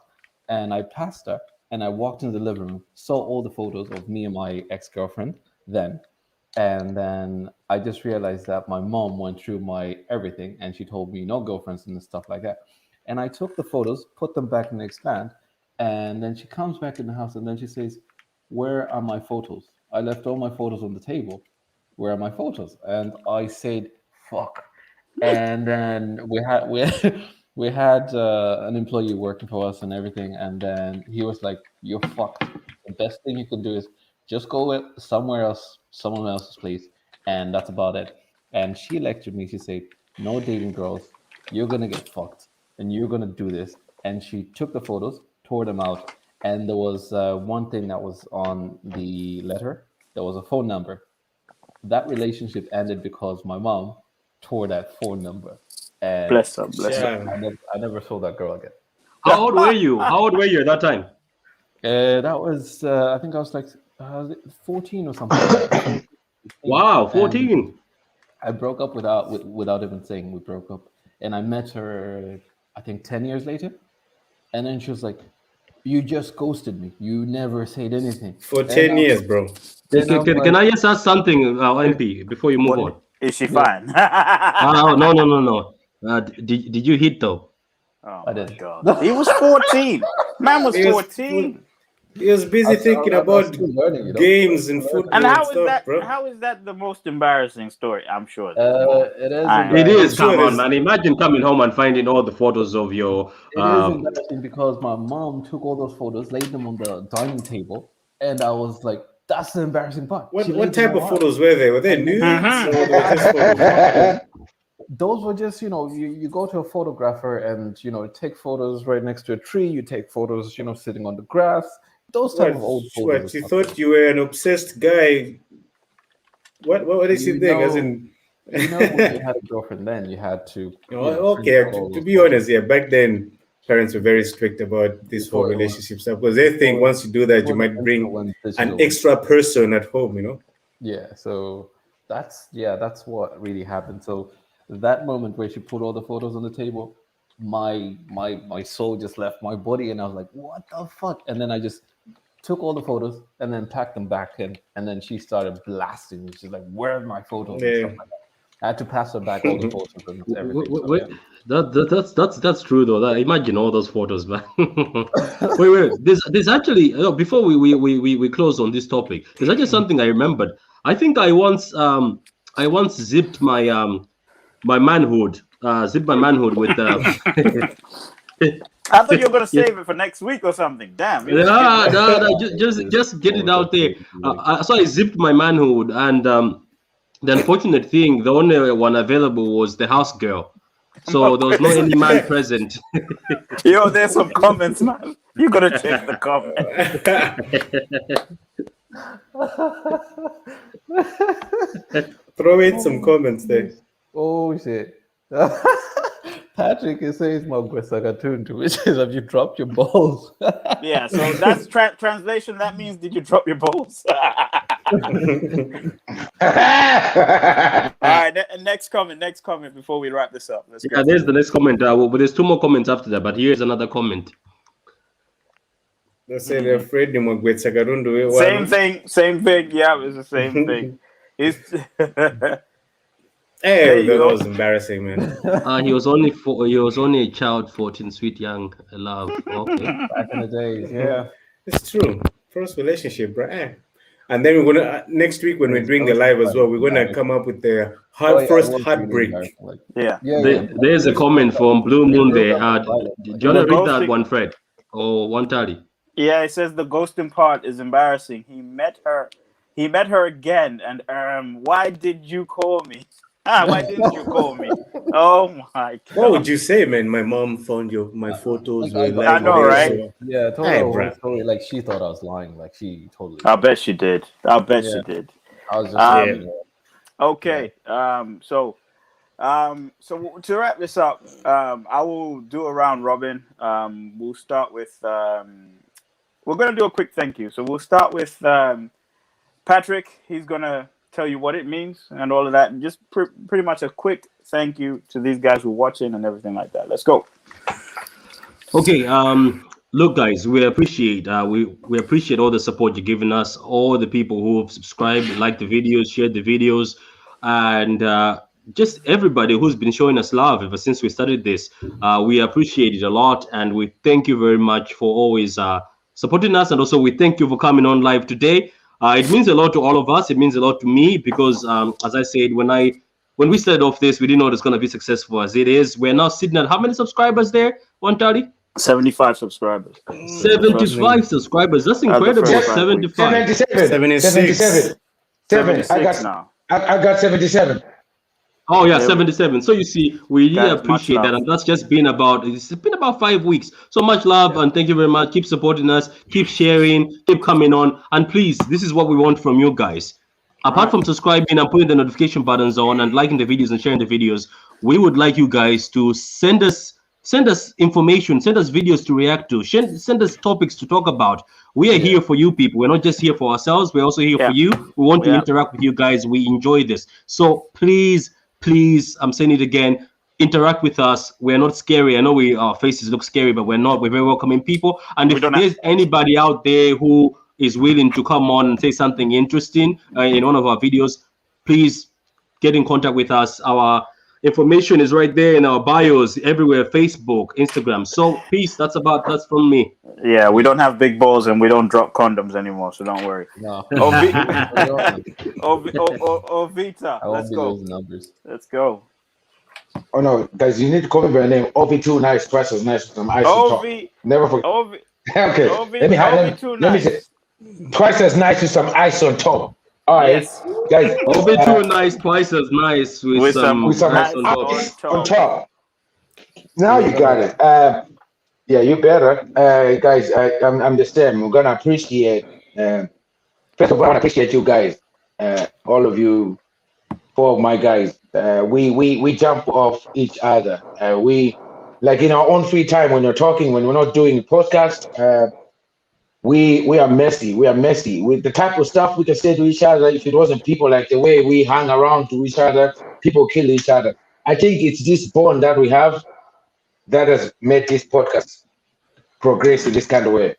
And I passed her and I walked into the living room, saw all the photos of me and my ex-girlfriend then. And then I just realized that my mom went through my everything and she told me no girlfriends and stuff like that. And I took the photos, put them back in the expand. And then she comes back in the house and then she says, "Where are my photos? I left all my photos on the table. Where are my photos?" And I said, "Fuck." And then we had an employee working for us and everything. And then he was like, "You're fucked. The best thing you can do is just go somewhere else, someone else's place, and that's about it." And she lectured me. She said, "No dating girls. You're gonna get fucked, and you're gonna do this." And she took the photos, tore them out, and there was one thing that was on the letter. There was a phone number. That relationship ended because my mom tore that phone number. And Bless her. I never saw that girl again. How old were you? How old were you at that time? That was I think I was like 14 or something. Wow, 14. I broke up without even saying we broke up, and I met her I think 10 years later, and then she was like, "You just ghosted me. You never said anything." For 10 years, bro. Can I just ask something, MP, before you move on? Is she fine? No. Did you hit though? Oh, I did. God. He was 14. Man was He was 14. He was busy thinking about still learning, games and football And and how is stuff, that? bro. How is that the most embarrassing story? I'm sure. It is. It is. Sure, Come on, there's- man. Imagine coming home and finding all the photos of your. It is embarrassing because my mom took all those photos, laid them on the dining table, and I was like, "That's the embarrassing part." She What laid type them of all out. photos were they? Were they nudes or were they just photos? Those were just, you go to a photographer and take photos right next to a tree. You take photos, sitting on the grass. Those type of old photos. What, you thought you were an obsessed guy? What is he doing? As in, when you had a girlfriend, then you had to. okay. To be honest, yeah, back then parents were very strict about this whole Before it was- relationship stuff because they think once you do that, you might bring an extra person at home. Yeah, so that's what really happened. So that moment where she put all the photos on the table, my soul just left my body, and I was like, "What the fuck?" And then I just took all the photos and then packed them back in, and then she started blasting me. She's like, "Where are my photos?" And stuff like that. I had to pass her back all the photos and everything. Wait, that's true though. Imagine all those photos, man. wait. There's actually before we close on this topic. There's actually something I remembered. I think I once zipped my my manhood. Zipped my manhood with I thought you were gonna save it for next week or something. Damn. You No, skipped no, no, just get it out there. So I zipped my manhood, and the unfortunate thing, the only one available was the house girl. So there was no any man present. Yo, there's some comments, man. You gotta check the comments. Throw in some comments there. Oh shit. Patrick is saying cartoon to which is have you dropped your balls? Yeah, so that's translation. That means did you drop your balls? All right, next comment before we wrap this up. Let's go. Yeah, there's the next comment. But there's two more comments after that. But here's another comment. They say they're afraid you might get Sagarundu. Same thing. Yeah, it's the same thing. It's Hey, that was embarrassing, man. He was only a child, 14, sweet young love. Okay. Back in the days, yeah. It's true. First relationship, right? And then we're gonna next week when we're doing the live as well, we're gonna come up with the first heartbreak. Yeah. There's a comment from Blue Moon there. Do you want to read that one, Fred? Or 130? Yeah, it says the ghosting part is embarrassing. He met her again, and why did you call me? Why didn't you call me? Oh my God. What would you say, man? My mom found my photos. I know, right? So, Yeah, totally. Like she thought I was lying. Like she totally. I bet she did. I did. I was just okay. So to wrap this up, I will do a round robin. We'll start with. We're gonna do a quick thank you. So we'll start with Patrick. He's gonna tell you what it means and all of that, and just pretty much a quick thank you to these guys who are watching and everything like that. Let's go. Okay. Look, guys, we appreciate we appreciate all the support you're giving us, all the people who have subscribed, liked the videos, shared the videos, and just everybody who's been showing us love ever since we started this. We appreciate it a lot, and we thank you very much for always supporting us, and also we thank you for coming on live today. It means a lot to all of us. It means a lot to me because, as I said, when we started off this, we didn't know it was going to be successful as it is. We're now sitting at how many subscribers there? 130? 75 subscribers. 75 subscribers. That's incredible. 75. 76. 76 now. I got 77. Oh yeah, 77. So you see, we really appreciate that, and that's just been it's been about 5 weeks. So much love, and thank you very much. Keep supporting us, keep sharing, keep coming on, and please, this is what we want from you guys. Apart from subscribing and putting the notification buttons on and liking the videos and sharing the videos, we would like you guys to send us information, send us videos to react to, send us topics to talk about. We are here for you people. We're not just here for ourselves. We're also here for you. We want to interact with you guys. We enjoy this. So please, I'm saying it again, interact with us. We're not scary. I know our faces look scary, but we're not. We're very welcoming people. And if there's anybody out there who is willing to come on and say something interesting in one of our videos, please get in contact with us. Our information is right there in our bios everywhere, Facebook, Instagram. So peace. That's from me. Yeah, we don't have big balls and we don't drop condoms anymore, so don't worry. No. Vita, let's go. Numbers. Let's go. Oh no, guys, you need to call me by name. OV2 nice, twice as nice with some ice on top. Never forget. Okay. Let me say twice as nice with some ice on top. All right, guys. OV2 nice, twice as nice with some ice on top. Now you got it. Yeah, you better, guys. I'm the same. We're gonna appreciate. First of all, I want to appreciate you guys, all of you, 4 of my guys. We jump off each other. We like in our own free time when you're talking, when we're not doing the podcast. We are messy. We are messy with the type of stuff we can say to each other. If it wasn't people like the way we hang around to each other, people kill each other. I think it's this bond that we have that has made this podcast progress in this kind of way.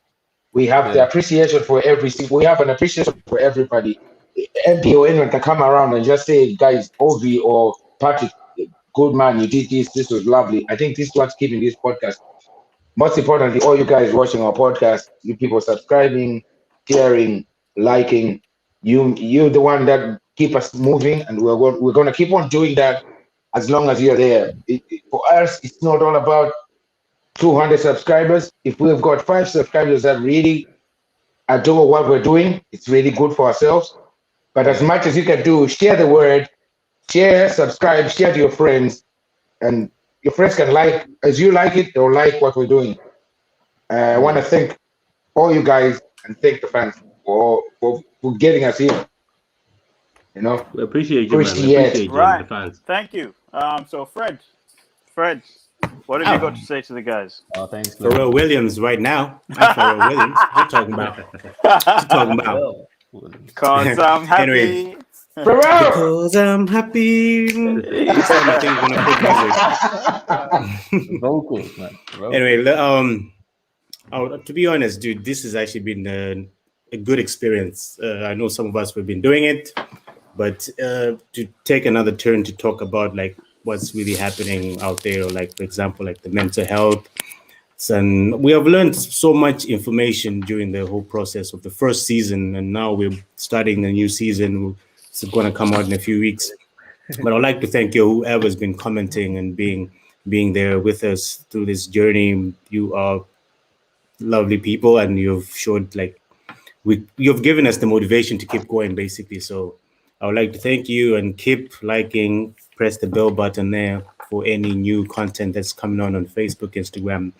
We have the appreciation for we have an appreciation for everybody. MP or anyone can come around and just say, guys, Ovi or Patrick, good man, you did this was lovely. I think this is what's keeping this podcast. Most importantly, all you guys watching our podcast, you people subscribing, sharing, liking, you're the one that keep us moving, and we're going to keep on doing that as long as you're there. For us, it's not all about 200 subscribers. If we've got 5 subscribers that really adore what we're doing, it's really good for ourselves. But as much as you can do, share the word, share, subscribe, share to your friends, and your friends can like, as you like it, they'll like what we're doing. I want to thank all you guys and thank the fans for getting us here. You know, We appreciate you, man. We appreciate. appreciate you, Right. the fans. Thank you. So Fred, what have you got to say to the guys? Oh, thanks, Pharrell Williams right now. I'm Pharrell Williams. What you talking about? What you talking about? Cause I'm happy. Anyway. Pharrell! Because I'm happy. Next time I think we're gonna put music. Vocals, man. Anyway, to be honest, dude, this has actually been a good experience. I know some of us have been doing it, but to take another turn to talk about like what's really happening out there, like for example, like the mental health. And we have learned so much information during the whole process of the first season, and now we're starting a new season. It's going to come out in a few weeks. But I'd like to thank you, whoever's been commenting and being there with us through this journey. You are lovely people, and you've showed like you've given us the motivation to keep going, basically. So I would like to thank you and keep liking, press the bell button there for any new content that's coming on Facebook, Instagram.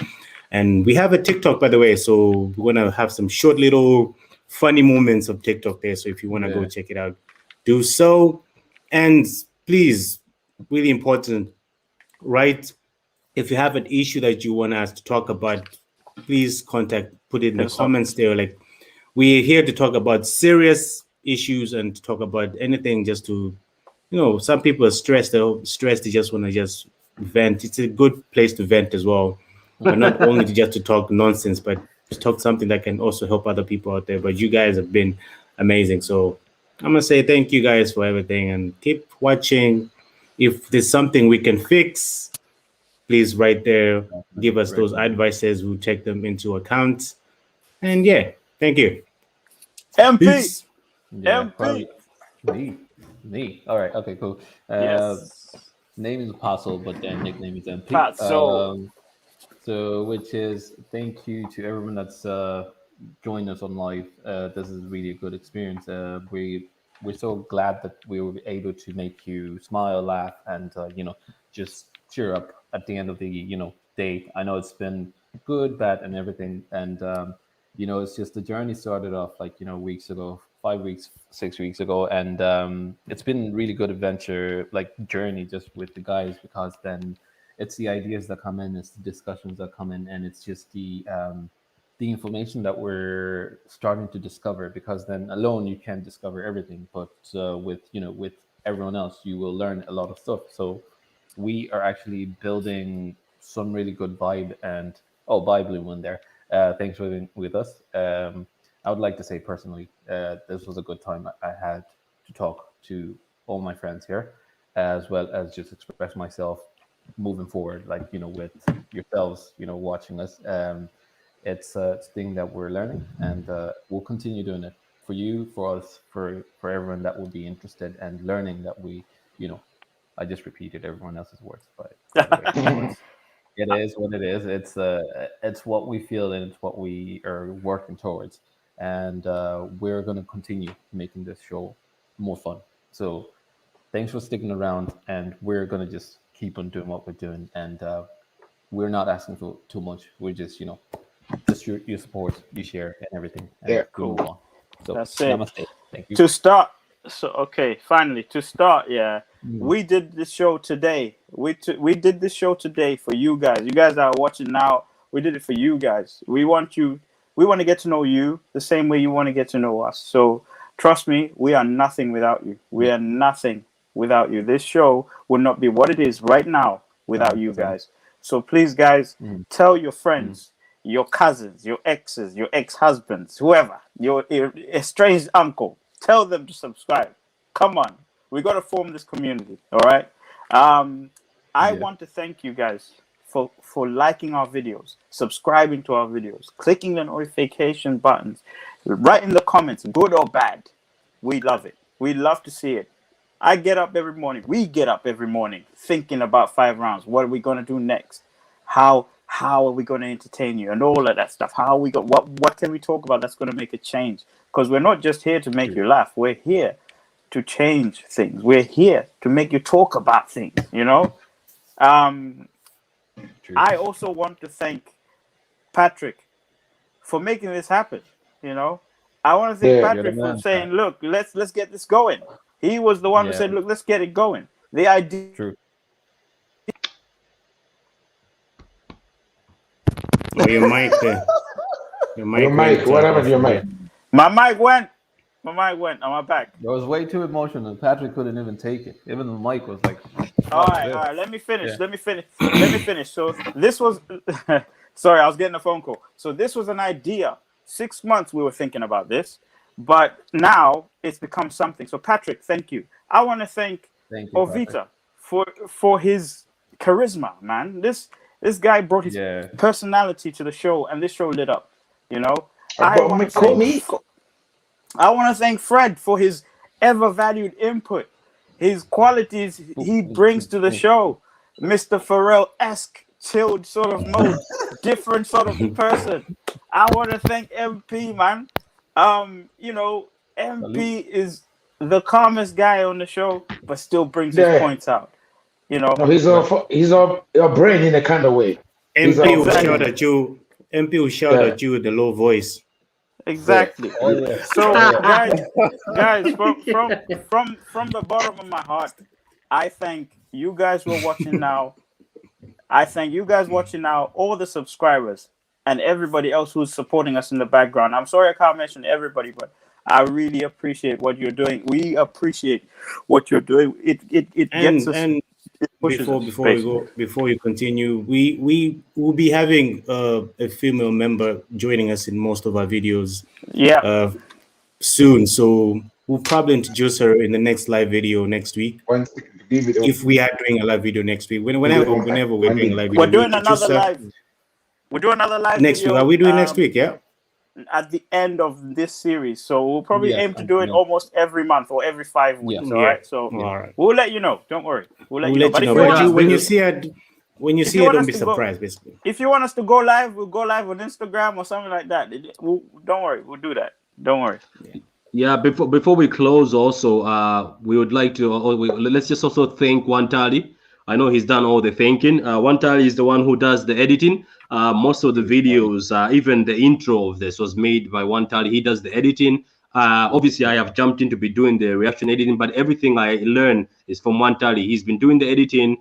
And we have a TikTok, by the way. So we're going to have some short little funny moments of TikTok there. So if you want to go check it out, do so. And please, really important, right? If you have an issue that you want us to talk about, please put it in the comments there. Like, we're here to talk about serious issues and to talk about anything just to, some people are stressed. They're stressed. They just want to just vent. It's a good place to vent as well. But not only to talk nonsense, but to talk something that can also help other people out there. But you guys have been amazing. So I'm going to say thank you guys for everything and keep watching. If there's something we can fix, please right there, give us those advices. We'll take them into account. And yeah, thank you. MP. Peace. Yeah, MP. Me. All right. Okay. Cool. Yes. Name is Apostle, but then nickname is MP. So, which is thank you to everyone that's joined us on live. This is really a good experience. We're so glad that we were able to make you smile, laugh, and just cheer up at the end of the day. I know it's been good, bad, and everything, and it's just the journey started off like weeks ago, 5 weeks, 6 weeks ago, and it's been really good adventure, like journey just with the guys, because then it's the ideas that come in, it's the discussions that come in, and it's just the information that we're starting to discover, because then alone you can't discover everything, but with everyone else you will learn a lot of stuff. So we are actually building some really good vibe. And bye Blue One there, thanks for being with us. I would like to say personally, this was a good time I had to talk to all my friends here, as well as just express myself moving forward, like with yourselves watching us. It's a thing that we're learning, and we'll continue doing it for you, for us, for everyone that will be interested and learning that we I just repeated everyone else's words, but it is what it is. It's what we feel, and it's what we are working towards, and we're going to continue making this show more fun. So thanks for sticking around, and we're going to just keep on doing what we're doing, and we're not asking for too much. We're just just your support, you share, and everything. And Yeah, cool. Move on. So that's it. Namaste. Thank you. To start, finally to start, we did this show today. We did this show today for you guys. You guys are watching now. We did it for you guys. We want to get to know you the same way you want to get to know us. So trust me, we are nothing without you. We are nothing without you. This show would not be what it is right now without you guys. So please, guys, tell your friends, your cousins, your exes, your ex-husbands, whoever, your estranged uncle, tell them to subscribe. Come on, we got to form this community. All right. I want to thank you guys for liking our videos, subscribing to our videos, clicking the notification buttons, write in the comments, good or bad. We love it. We love to see it. I get up every morning. We get up every morning thinking about 5 rounds. What are we going to do next? How how are we going to entertain you and all of that stuff. How are we got what can we talk about that's going to make a change? Because we're not just here to make you laugh. We're here to change things. We're here to make you talk about things. You know. I also want to thank Patrick for making this happen. You know, I want to thank Patrick for saying, "Look, let's get this going." He was the one who said, "Look, let's get it going." The idea. True. Oh, your mic there. Your mic. What happened to your mic? My mic went. Am I back? It was way too emotional. Patrick couldn't even take it. Even the mic was like. All right. Let me finish. So this was. Sorry, I was getting a phone call. So this was an idea. 6 months we were thinking about this, but now it's become something. So Patrick, thank you. I want to thank Ovita for his charisma, man. This guy brought his personality to the show, and this show lit up. You know. I want to thank Fred for his ever-valued input, his qualities he brings to the show. Mr. Pharrell-esque, chilled sort of mode, different sort of person. I want to thank MP, man. You know, MP is the calmest guy on the show, but still brings his points out. You know, he's a brain in a kind of way. MP will shout at you. MP will shout at you with the low voice. Exactly. So, guys, from the bottom of my heart, I thank you guys who are watching now. I thank you guys watching now, all the subscribers, and everybody else who's supporting us in the background. I'm sorry I can't mention everybody, but I really appreciate what you're doing. We appreciate what you're doing. It gets us. And before you continue, we will be having a female member joining us in most of our videos. Soon. So we'll probably introduce her in the next live video next week. If we are doing a live video next week, whenever we're doing a live video, we're doing another live. We're doing another live next week. Are we doing next week? Yeah. At the end of this series, so we'll probably aim to do it almost every month or every 5 weeks. All right. So we'll let you know. Don't worry. We'll let you know. But when you see it, don't be surprised. Basically, if you want us to go live, we'll go live on Instagram or something like that. Don't worry. We'll do that. Don't worry. Yeah, before we close, also, we would like to let's just also thank Wantali. I know he's done all the thinking. Wantali is the one who does the editing. Most of the videos, even the intro of this was made by Wantali. He does the editing. Obviously, I have jumped in to be doing the reaction editing, but everything I learn is from Wantali. He's been doing the editing.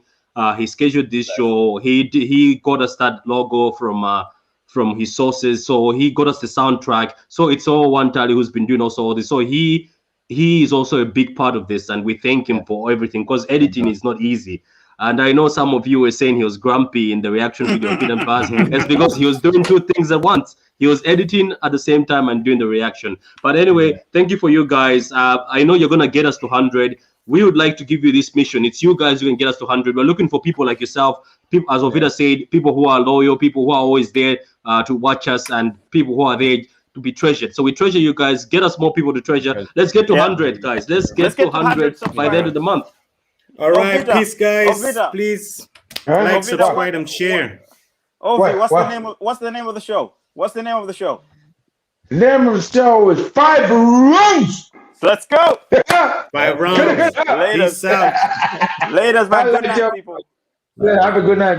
He scheduled this show. He got us that logo from his sources. So he got us the soundtrack. So it's all Wantali who's been doing also all this. So he is also a big part of this, and we thank him for everything, because editing is not easy. And I know some of you were saying he was grumpy in the reaction video of Hidden Pass. It's because he was doing two things at once. He was editing at the same time and doing the reaction. But anyway, thank you for you guys. I know you're going to get us to 100. We would like to give you this mission. It's you guys who can get us to 100. We're looking for people like yourself, people, as Ovita said, people who are loyal, people who are always there to watch us, and people who are there to be treasured. So we treasure you guys. Get us more people to treasure. Let's get to 100, guys. Let's get to 100 by the end of the month. All right, peace, guys. Please like, subscribe, and share. What's the name of the show? What's the name of the show? The name of the show is 5 Roundz. Let's go. 5 Roundz. Peace out. Laters, man. Good night, people. Yeah, have a good night.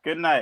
Good night.